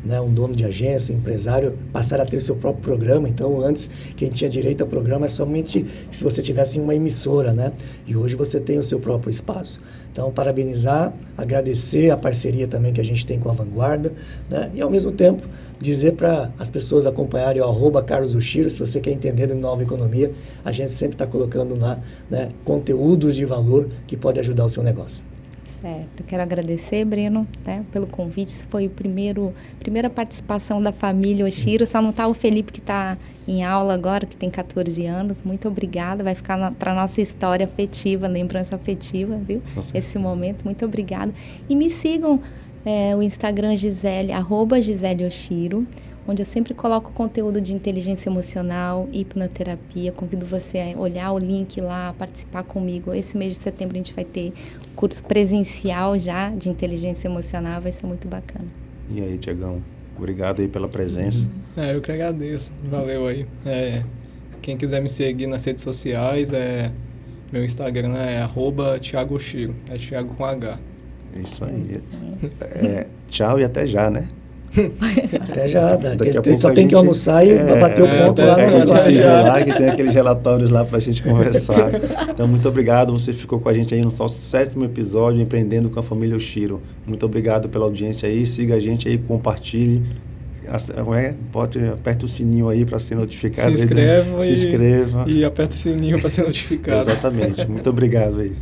né? Um dono de agência, um empresário, passar a ter seu próprio programa. Então, antes, quem tinha direito ao programa é somente se você tivesse uma emissora, né? E hoje você tem o seu próprio espaço. Então, parabenizar, agradecer a parceria também que a gente tem com a Vanguarda, né? E, ao mesmo tempo, dizer para as pessoas acompanharem o @CarlosOchiro. Se você quer entender de nova economia, a gente sempre está colocando lá, né, conteúdos de valor que pode ajudar o seu negócio. Certo. Quero agradecer, Breno, né, pelo convite. Foi a primeira participação da família Ochiro. Só não está o Felipe, que está em aula agora, que tem 14 anos. Muito obrigada. Vai ficar para a nossa história afetiva, lembrança afetiva, viu? Nossa. Esse momento. Muito obrigada. E me sigam o Instagram @Gisele Ochiro. onde eu sempre coloco conteúdo de inteligência emocional, hipnoterapia. Convido você a olhar o link lá, participar comigo. Esse mês de setembro a gente vai ter curso presencial já de inteligência emocional, vai ser muito bacana. E aí, Tiagão, obrigado aí pela presença. Eu que agradeço, valeu aí. Quem quiser me seguir nas redes sociais, meu Instagram é @ThiagoChiro, é Thiago com H. É isso aí. Tchau e até já, né? Até já, Daqui a pouco só a tem que gente- almoçar e bater o ponto lá a no gente se vê negócio. lá, que tem aqueles relatórios lá pra gente conversar. Então, muito obrigado. Você ficou com a gente aí no nosso 7º episódio, Empreendendo com a Família Oshiro. Muito obrigado pela audiência aí. Siga a gente aí, compartilhe. Aperta o sininho aí para ser notificado. Se inscreva Se inscreva. e aperta o sininho para ser notificado. Exatamente. Muito obrigado aí.